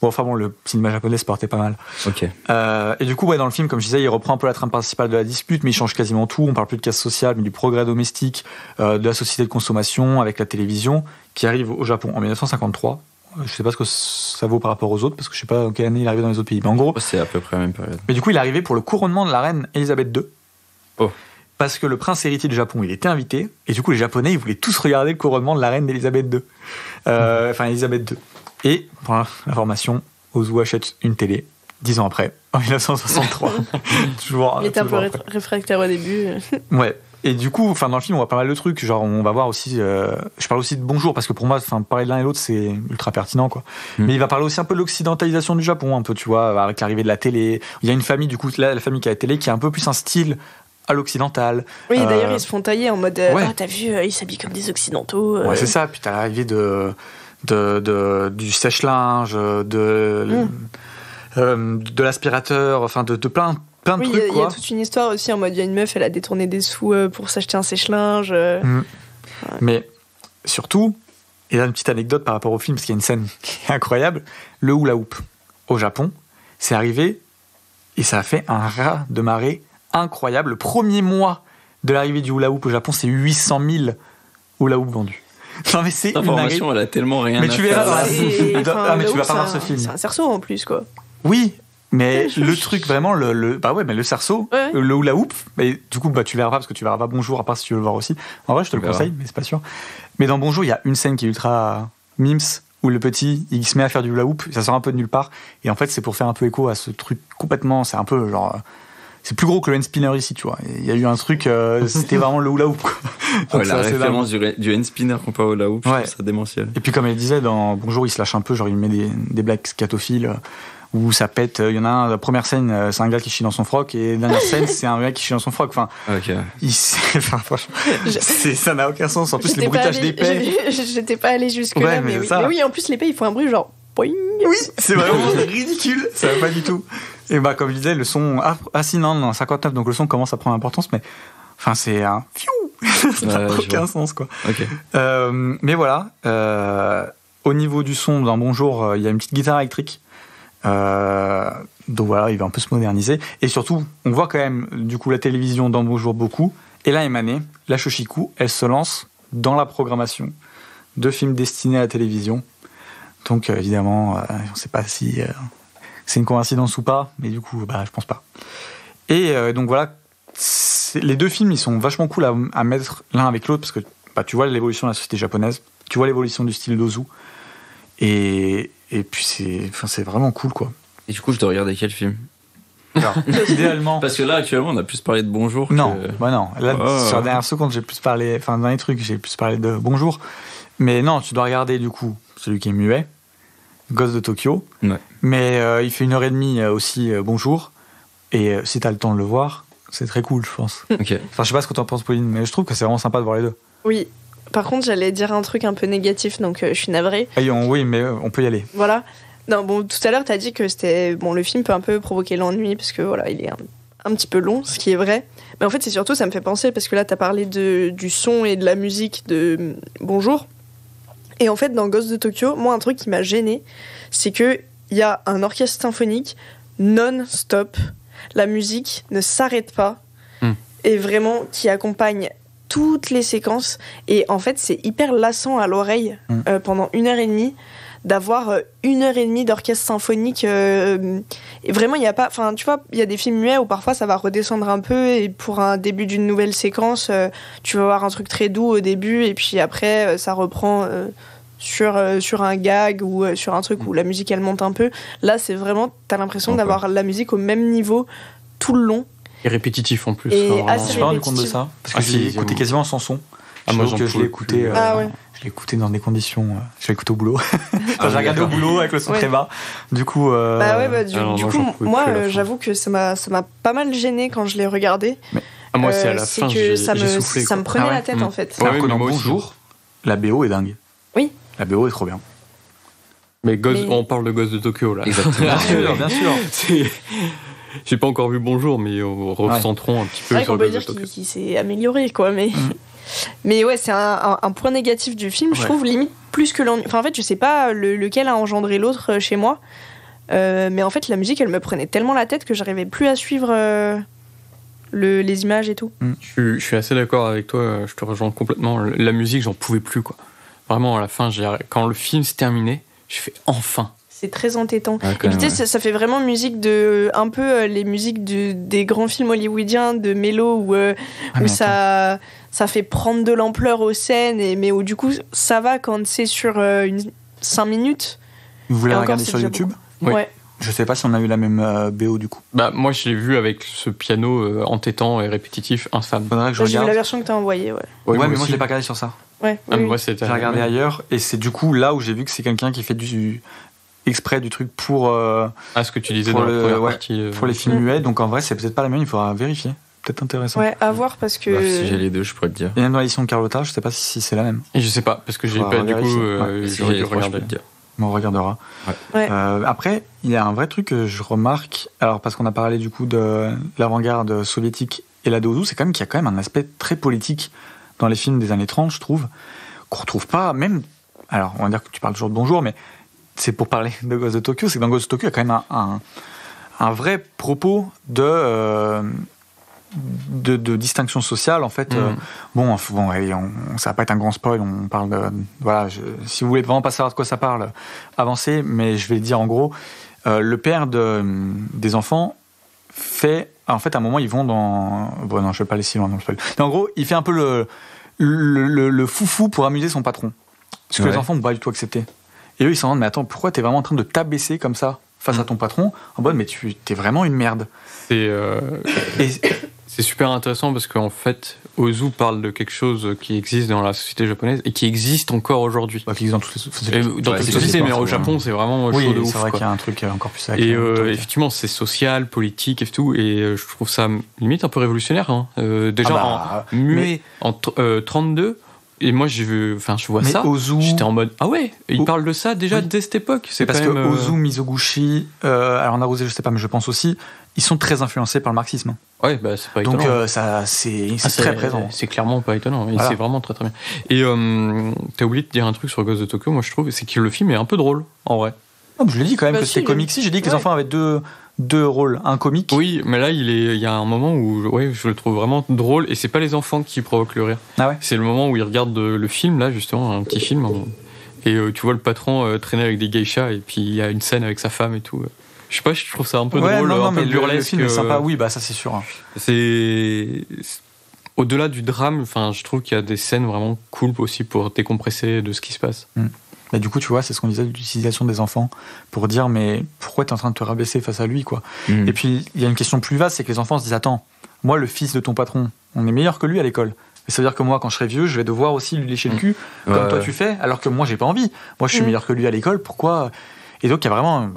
Speaker 1: Bon, enfin bon, le cinéma japonais se portait pas mal.
Speaker 2: Ok.
Speaker 1: Et du coup, dans le film, comme je disais, il reprend un peu la trame principale de la dispute, mais il change quasiment tout. On parle plus de casse sociale, mais du progrès domestique, de la société de consommation avec la télévision, qui arrive au Japon en 1953. Je sais pas ce que ça vaut par rapport aux autres, parce que je sais pas en quelle année il est arrivé dans les autres pays. Mais en gros,
Speaker 2: c'est à peu près la même période.
Speaker 1: Mais du coup, il est arrivé pour le couronnement de la reine Elisabeth II.
Speaker 2: Oh.
Speaker 1: Parce que le prince héritier du Japon, il était invité, et du coup, les Japonais, ils voulaient tous regarder le couronnement de la reine Elisabeth II. Enfin, Elisabeth II. Et, pour l'information, Ozu achète une télé 10 ans après, en 1963.
Speaker 3: Il était un peu réfractaire au début.
Speaker 1: Ouais. Et du coup, dans le film, on voit pas mal de trucs. Genre, on va voir aussi. Je parle aussi de Bonjour, parce que pour moi, parler de l'un et l'autre, c'est ultra pertinent, quoi. Mais il va parler aussi un peu de l'occidentalisation du Japon, un peu, tu vois, avec l'arrivée de la télé. Il y a une famille, du coup, la famille qui a la télé, qui a un peu plus un style à l'occidental.
Speaker 3: Oui, d'ailleurs, ils se font tailler en mode t'as vu, ils s'habillent comme des occidentaux.
Speaker 1: Ouais, c'est ça. Puis t'as l'arrivée du sèche-linge, de l'aspirateur, enfin de plein de trucs.
Speaker 3: Il y a toute une histoire aussi en mode il y a une meuf, elle a détourné des sous pour s'acheter un sèche-linge. Ouais.
Speaker 1: Mais surtout, et là une petite anecdote par rapport au film, parce qu'il y a une scène qui est incroyable, le hula hoop au Japon, c'est arrivé et ça a fait un raz de marée incroyable. Le premier mois de l'arrivée du hula hoop au Japon, c'est 800 000 hula hoop vendus. Non, mais c'est
Speaker 2: l'information, elle a tellement rien
Speaker 1: mais
Speaker 2: à
Speaker 1: tu verras
Speaker 3: faire.
Speaker 1: mais tu vas pas voir ce film.
Speaker 3: C'est un cerceau en plus, quoi.
Speaker 1: Oui, mais le truc vraiment, mais le cerceau, le hula hoop, mais du coup, tu verras pas parce que tu verras pas Bonjour, à part si tu veux le voir aussi. En vrai, je te le conseille, mais c'est pas sûr. Mais dans Bonjour, il y a une scène qui est ultra mimes, où le petit, il se met à faire du hula hoop, ça sort un peu de nulle part, et en fait, c'est pour faire un peu écho à ce truc complètement, c'est un peu genre. C'est plus gros que le hand spinner ici, tu vois. Il y a eu un truc, c'était vraiment le hula hoop, quoi.
Speaker 2: Donc la référence du hand spinner comparé au hula hoop, je trouve ça démentiel.
Speaker 1: Et puis, comme elle disait, dans Bonjour, il se lâche un peu, genre il met des blagues scatophiles, où ça pète. Il y en a un, la première scène, c'est un gars qui chie dans son froc, et la dernière scène, c'est un mec qui chie dans son froc. Enfin, franchement, ça n'a aucun sens. En plus, les bruitages d'épée.
Speaker 3: J'étais pas allé jusque-là, mais oui, en plus, l'épée, ils font un bruit genre. Boing.
Speaker 1: Oui, c'est vraiment ridicule. Ça va pas du tout. Et comme je disais, le son. Ah si, non, 59, donc le son commence à prendre importance, mais. Enfin, c'est un. Ça n'a aucun sens, quoi.
Speaker 2: Okay.
Speaker 1: Mais voilà. Au niveau du son, dans Bonjour, il y a une petite guitare électrique. Donc voilà, il va un peu se moderniser. Et surtout, on voit quand même, du coup, la télévision dans Bonjour beaucoup. Et là, Emmané, la Shoshiku, elle se lance dans la programmation de films destinés à la télévision. Donc évidemment, on ne sait pas si c'est une coïncidence ou pas, mais du coup, je pense pas. Et donc voilà, les deux films, ils sont vachement cool à mettre l'un avec l'autre, parce que tu vois l'évolution de la société japonaise, tu vois l'évolution du style d'Ozu, et puis c'est vraiment cool, quoi.
Speaker 2: Et du coup, je dois regarder quel film?
Speaker 1: Alors, idéalement.
Speaker 2: Parce que là, actuellement, on a plus parlé de Bonjour.
Speaker 1: Non, non. Là, sur la dernière seconde, j'ai plus parlé, enfin, dans les trucs, j'ai plus parlé de Bonjour. Mais non, tu dois regarder, du coup, celui qui est muet, Ghost de Tokyo.
Speaker 2: Ouais.
Speaker 1: Mais il fait 1h30 aussi, Bonjour. Et si t'as le temps de le voir, c'est très cool, je pense.
Speaker 2: Okay.
Speaker 1: Enfin, je sais pas ce que t'en penses, Pauline, mais je trouve que c'est vraiment sympa de voir les deux.
Speaker 3: Oui. Par contre, j'allais dire un truc un peu négatif, donc je suis navrée.
Speaker 1: Oui, mais on peut y aller.
Speaker 3: Voilà. Non, bon, tout à l'heure, t'as dit que c'était. Bon, le film peut un peu provoquer l'ennui, parce que voilà, il est un petit peu long, ce qui est vrai. Mais en fait, c'est surtout, ça me fait penser, parce que là, t'as parlé du son et de la musique de Bonjour. Et en fait, dans Ghost de Tokyo, moi, un truc qui m'a gênée, c'est qu'il y a un orchestre symphonique non-stop. La musique ne s'arrête pas. Et vraiment, qui accompagne toutes les séquences. Et en fait, c'est hyper lassant à l'oreille pendant 1h30 d'avoir 1h30 d'orchestre symphonique. Et vraiment, il n'y a pas. Enfin, tu vois, il y a des films muets où parfois ça va redescendre un peu. Et pour un début d'une nouvelle séquence, tu vas avoir un truc très doux au début. Et puis après, ça reprend sur un gag ou sur un truc où la musique elle monte un peu. Là, c'est vraiment. T'as l'impression d'avoir la musique au même niveau tout le long.
Speaker 4: Et répétitif en plus.
Speaker 3: Et
Speaker 1: je me suis pas rendu compte de ça. Parce que j'ai écouté quasiment sans son.
Speaker 4: Moi,
Speaker 1: je l'ai écouté. Je l'ai écouté dans des conditions. Je l'ai écouté au boulot. J'ai regardé au boulot avec le son très bas. Du coup.
Speaker 3: Du coup, moi, j'avoue que ça m'a pas mal gêné quand je l'ai regardé.
Speaker 4: Moi, c'est à la fin que
Speaker 3: ça me prenait la tête en fait.
Speaker 1: Alors que dans Bonjour, la BO est dingue.
Speaker 3: Oui.
Speaker 1: La BO est trop bien.
Speaker 4: Mais on parle de Ghost de Tokyo là.
Speaker 1: Exactement. Bien sûr.
Speaker 4: J'ai pas encore vu Bonjour, mais recentrons un petit peu sur
Speaker 3: Ghost de Tokyo. Qu'il s'est amélioré, quoi, mais. Mais ouais, c'est un point négatif du film, je trouve, limite plus que l'ennui. Enfin, en fait, je sais pas lequel a engendré l'autre chez moi, mais en fait, la musique, elle me prenait tellement la tête que j'arrivais plus à suivre les images et tout.
Speaker 4: Je suis assez d'accord avec toi, je te rejoins complètement. La musique, j'en pouvais plus, quoi. Vraiment, à la fin, quand le film s'est terminé, je fais enfin.
Speaker 3: C'est très entêtant. Et puis tu sais, ça fait vraiment musique de un peu les musiques des grands films hollywoodiens de mélo où ça fait prendre de l'ampleur aux scènes mais où du coup ça va quand c'est sur 5 minutes.
Speaker 1: Vous voulez regarder sur YouTube?
Speaker 3: Ouais.
Speaker 1: Je sais pas si on a eu la même BO du coup.
Speaker 4: Moi je l'ai vu avec ce piano entêtant et répétitif infâme.
Speaker 1: Faudrait que je regarde.
Speaker 3: J'ai vu la version que t'as envoyée,
Speaker 1: mais moi je l'ai pas regardé sur ça.
Speaker 4: Moi c'était.
Speaker 1: J'ai regardé ailleurs et c'est du coup là où j'ai vu que c'est quelqu'un qui fait exprès du truc pour
Speaker 4: ce que tu disais dans la première partie
Speaker 1: pour les films muets, donc en vrai c'est peut-être pas la même, il faudra vérifier, peut-être intéressant.
Speaker 3: À voir parce que
Speaker 2: si j'ai les deux je pourrais te dire.
Speaker 1: Il y a une dans l'édition de Carlotta, je sais pas si c'est la même.
Speaker 4: Et je sais pas parce que j'ai pas du coup
Speaker 2: j'aurais dû regarder.
Speaker 1: On regardera. Après il y a un vrai truc que je remarque, alors parce qu'on a parlé du coup de l'avant-garde soviétique et la Dozu, c'est quand même qu'il y a quand même un aspect très politique dans les films des années 30, je trouve, qu'on retrouve pas même. Alors on va dire que tu parles toujours de Bonjour, mais c'est pour parler de Ghost de Tokyo, c'est que dans Ghost de Tokyo, il y a quand même un vrai propos de de distinction sociale, en fait, ça va pas être un grand spoil, on parle de... Voilà, si vous voulez vraiment pas savoir de quoi ça parle, avancez, mais je vais dire en gros, le père des enfants fait... En fait, à un moment, ils vont dans... Bon, non, je vais pas aller si loin dans le spoil. Mais en gros, il fait un peu le foufou pour amuser son patron. Ce que les enfants n'ont pas du tout accepté. Et eux, ils s'en demandent, mais attends, pourquoi t'es vraiment en train de t'abaisser comme ça face à ton patron, en mode, mais t'es vraiment une merde.
Speaker 4: C'est super intéressant parce qu'en fait, Ozu parle de quelque chose qui existe dans la société japonaise et qui existe encore aujourd'hui.
Speaker 1: Bah, qui existe dans toutes les
Speaker 4: sociétés, mais au Japon, c'est vraiment chaud de ouf.
Speaker 1: C'est vrai qu'il y a un truc encore plus...
Speaker 4: Et effectivement, c'est social, politique et tout, et je trouve ça limite un peu révolutionnaire. Hein. Déjà, en muet, en 32... Et moi, je vois mais ça, Ozu... j'étais en mode, ah ouais, il parle de ça déjà dès cette époque. C'est
Speaker 1: parce
Speaker 4: quand même,
Speaker 1: que Ozu, Mizoguchi, alors Naruse, je sais pas, mais je pense aussi, ils sont très influencés par le marxisme.
Speaker 4: Ouais, bah c'est pas étonnant.
Speaker 1: Donc c'est très présent.
Speaker 4: C'est clairement pas étonnant, voilà. C'est vraiment très très bien. Et t'as oublié de dire un truc sur Ghost de Tokyo, moi je trouve, c'est que le film est un peu drôle, en vrai.
Speaker 1: Oh, je l'ai dit quand même que c'était comique. Si, j'ai dit que les enfants avaient deux rôles, un comique.
Speaker 4: Oui, mais là, il y a un moment où je le trouve vraiment drôle, et c'est pas les enfants qui provoquent le rire.
Speaker 1: Ah ouais.
Speaker 4: C'est le moment où ils regardent le film, là, justement, un petit film, et tu vois le patron traîner avec des geishas, et puis il y a une scène avec sa femme et tout. Je sais pas, je trouve ça un peu drôle, un peu burlesque.
Speaker 1: Le film est sympa, oui, bah ça c'est sûr.
Speaker 4: C'est... Au-delà du drame, enfin, je trouve qu'il y a des scènes vraiment cool aussi pour décompresser de ce qui se passe.
Speaker 1: Bah, du coup, tu vois, c'est ce qu'on disait de l'utilisation des enfants pour dire, mais pourquoi t'es en train de te rabaisser face à lui, quoi. Et puis, il y a une question plus vaste, c'est que les enfants se disent, attends, moi, le fils de ton patron, on est meilleur que lui à l'école. Et ça veut dire que moi, quand je serai vieux, je vais devoir aussi lui lécher le cul, comme toi tu fais, alors que moi, j'ai pas envie. Moi, je suis meilleur que lui à l'école, pourquoi... Et donc, il y a vraiment...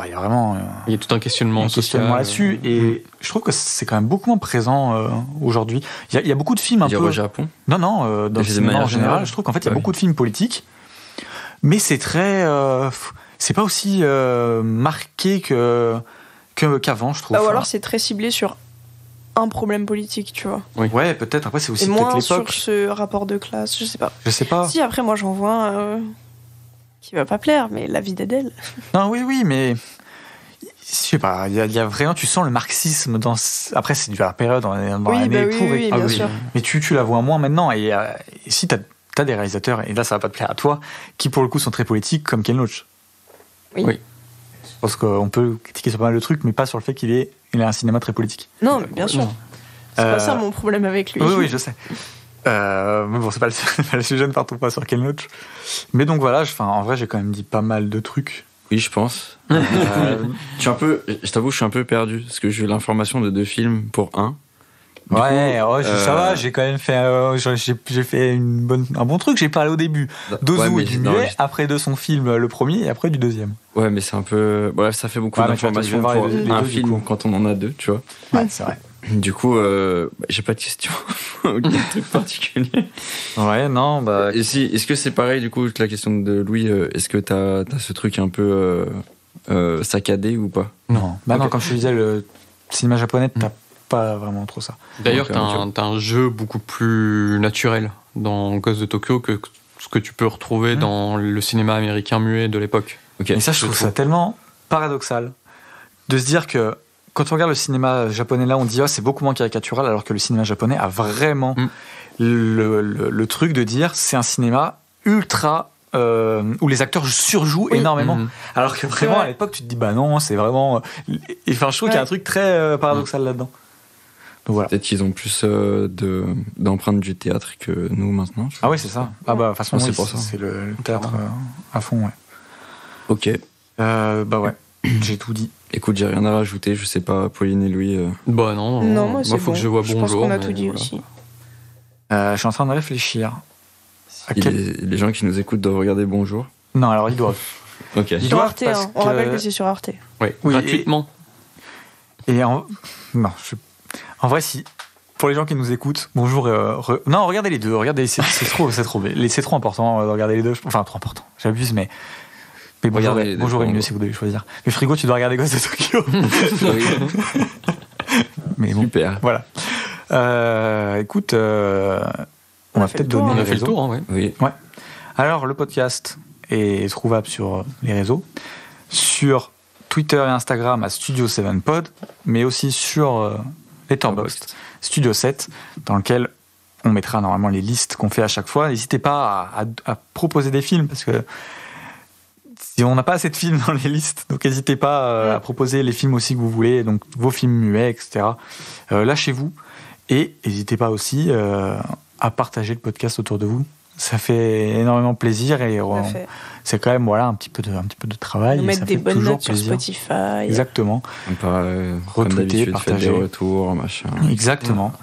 Speaker 4: Il y a tout un questionnement social
Speaker 1: là-dessus, et je trouve que c'est quand même beaucoup moins présent aujourd'hui. Il y a beaucoup de films un peu...
Speaker 2: au Japon ?
Speaker 1: Non, dans le cinéma en général, je trouve qu'en fait, il y a beaucoup de films politiques, mais c'est très... c'est pas aussi marqué qu'avant, je trouve.
Speaker 3: Ou alors c'est très ciblé sur un problème politique, tu vois.
Speaker 1: Oui. Ouais, peut-être. Après, c'est aussi
Speaker 3: peut-être
Speaker 1: l'époque.
Speaker 3: Sur ce rapport de classe, je sais pas.
Speaker 1: Je sais pas.
Speaker 3: Si, après, moi, j'en vois qui va pas plaire, mais La vie d'Adèle.
Speaker 1: Non, oui, mais... Je sais pas, il y a vraiment... Tu sens le marxisme dans... Après, c'est dû à la période, dans l'année pour...
Speaker 3: Oui, bien sûr.
Speaker 1: Mais tu la vois moins maintenant. Et si t'as des réalisateurs, et là, ça va pas te plaire à toi, qui, pour le coup, sont très politiques, comme Ken Loach.
Speaker 3: Oui.
Speaker 1: Je pense qu'on peut critiquer sur pas mal de trucs, mais pas sur le fait qu'il a un cinéma très politique.
Speaker 3: Non, bien sûr. C'est pas ça mon problème avec lui.
Speaker 1: Oui, je sais. Mais bon, c'est pas le sujet, ne partons pas sur Ken Loach. Mais donc voilà, en vrai, j'ai quand même dit pas mal de trucs.
Speaker 2: Oui, je pense. Je t'avoue, je suis un peu perdu, parce que j'ai eu l'information de 2 films pour 1.
Speaker 1: Ça va, j'ai quand même fait, j'ai fait un bon truc, j'ai parlé au début d'Ozu et du muet, après de son film, le premier, et après du deuxième.
Speaker 2: Ouais, mais c'est un peu... Bref, ça fait beaucoup d'informations pour un film quand on en a 2, tu vois.
Speaker 1: Ouais, c'est vrai.
Speaker 2: Du coup, j'ai pas de question. Aucun truc particulier.
Speaker 1: Ouais, non, bah...
Speaker 2: Est-ce que c'est pareil, du coup, la question de Louis, est-ce que t'as ce truc un peu saccadé ou pas ?
Speaker 1: Non. Bah non, comme je te disais, le cinéma japonais, t'as pas vraiment trop ça.
Speaker 4: D'ailleurs, t'as un jeu beaucoup plus naturel dans Ghost de Tokyo que ce que tu peux retrouver dans le cinéma américain muet de l'époque.
Speaker 1: Et ça, je trouve ça tellement paradoxal de se dire que quand on regarde le cinéma japonais là, on dit c'est beaucoup moins caricatural, alors que le cinéma japonais a vraiment le truc de dire c'est un cinéma ultra où les acteurs surjouent énormément. Alors que vraiment à l'époque tu te dis bah non, c'est vraiment... Enfin, je trouve qu'il y a un truc très paradoxal là-dedans. Donc, voilà.
Speaker 2: Peut-être qu'ils ont plus d'empreintes du théâtre que nous maintenant.
Speaker 1: Ah oui, c'est ça. Ah bah de toute façon, c'est le théâtre à fond, ouais.
Speaker 2: Ok.
Speaker 1: Bah ouais, j'ai tout dit.
Speaker 2: Écoute, j'ai rien à rajouter, je sais pas, Pauline et Louis.
Speaker 4: Bah non,
Speaker 3: moi
Speaker 4: faut que je vois Bonjour.
Speaker 3: Je pense qu'on a tout dit aussi.
Speaker 1: Je suis en train de réfléchir.
Speaker 2: Les gens qui nous écoutent doivent regarder Bonjour.
Speaker 1: Non, alors ils doivent.
Speaker 2: Ok.
Speaker 3: Ils doivent Arte, on rappelle que c'est sur Arte.
Speaker 4: Oui, gratuitement.
Speaker 1: En vrai, si pour les gens qui nous écoutent, Bonjour. Non, regardez les deux. Regardez, c'est trop important de regarder les deux. Enfin, trop important. J'abuse, mais Bonjour est mieux si vous devez choisir. Mais Frigo, tu dois regarder Ghost de Tokyo.
Speaker 2: Oui.
Speaker 1: Mais bon,
Speaker 2: super.
Speaker 1: Voilà. Écoute, on va peut-être donner.
Speaker 4: On a fait le tour, hein,
Speaker 2: oui.
Speaker 1: Ouais. Alors, le podcast est trouvable sur les réseaux, sur Twitter et Instagram à Studio 7pod, mais aussi sur Letterboxd, Studio 7, dans lequel on mettra normalement les listes qu'on fait à chaque fois. N'hésitez pas à proposer des films, parce que si on n'a pas assez de films dans les listes, donc n'hésitez pas à proposer les films aussi que vous voulez, donc vos films muets, etc. Lâchez-vous, et n'hésitez pas aussi à partager le podcast autour de vous. Ça fait énormément plaisir, et c'est quand même un petit peu de travail.
Speaker 3: Nous mettre des bonnes notes
Speaker 1: plaisir.
Speaker 3: sur Spotify.
Speaker 1: Exactement.
Speaker 2: Retweeter, partager. Faire des retours, machin.
Speaker 1: Exactement.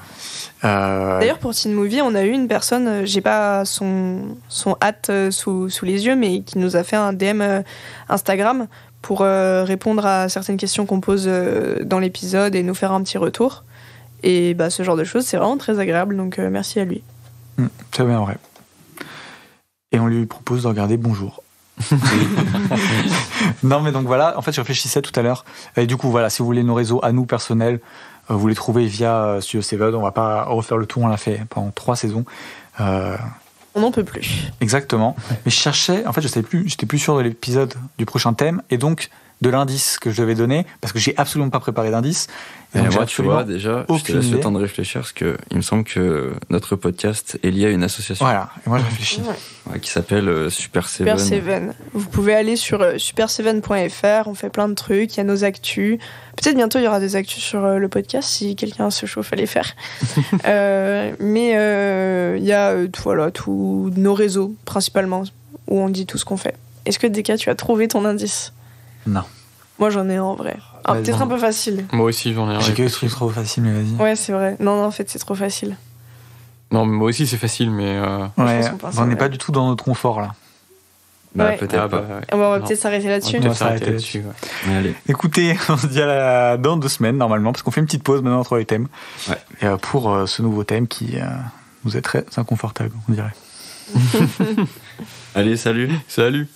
Speaker 3: D'ailleurs, pour Teen Movie, on a eu une personne, j'ai pas son hâte sous les yeux, mais qui nous a fait un DM Instagram pour répondre à certaines questions qu'on pose dans l'épisode et nous faire un petit retour. Et ce genre de choses, c'est vraiment très agréable, donc merci à lui.
Speaker 1: C'est bien vrai. Et on lui propose de regarder Bonjour. Non, mais donc voilà, en fait, je réfléchissais tout à l'heure. Et du coup, voilà, si vous voulez nos réseaux à nous personnels, vous les trouvez via Studio 7. On va pas refaire le tour, on l'a fait pendant 3 saisons.
Speaker 3: On n'en peut plus.
Speaker 1: Exactement. Mais je cherchais, en fait, j'étais plus sûr de l'épisode du prochain thème, et donc de l'indice que je devais donner, parce que j'ai absolument pas préparé d'indice.
Speaker 2: Et moi, tu vois, déjà, je te laisse le temps de réfléchir, parce qu'il me semble que notre podcast est lié à une association.
Speaker 1: Voilà, et moi je réfléchis.
Speaker 2: Qui s'appelle Super Seven.
Speaker 3: Super Seven. Vous pouvez aller sur super7.fr, on fait plein de trucs, il y a nos actus. Peut-être bientôt il y aura des actus sur le podcast si quelqu'un se chauffe à les faire. Mais il y a tous nos réseaux, principalement, où on dit tout ce qu'on fait. Est-ce que, Deka, tu as trouvé ton indice ?
Speaker 1: Non.
Speaker 3: Moi j'en ai un en vrai. Peut-être un peu facile.
Speaker 4: Moi aussi j'en ai un.
Speaker 1: J'ai que des trucs trop faciles, mais vas-y.
Speaker 3: Ouais, c'est vrai. Non, en fait c'est trop facile.
Speaker 4: Non, mais moi aussi c'est facile, mais.
Speaker 1: On n'est pas du tout dans notre confort là.
Speaker 2: Peut-être pas.
Speaker 3: On va peut-être s'arrêter là-dessus.
Speaker 4: On va s'arrêter là-dessus.
Speaker 1: Allez. Écoutez, on se dit dans 2 semaines normalement, parce qu'on fait une petite pause maintenant entre les thèmes. Et pour ce nouveau thème qui nous est très inconfortable, on dirait.
Speaker 2: Allez, salut.
Speaker 4: Salut.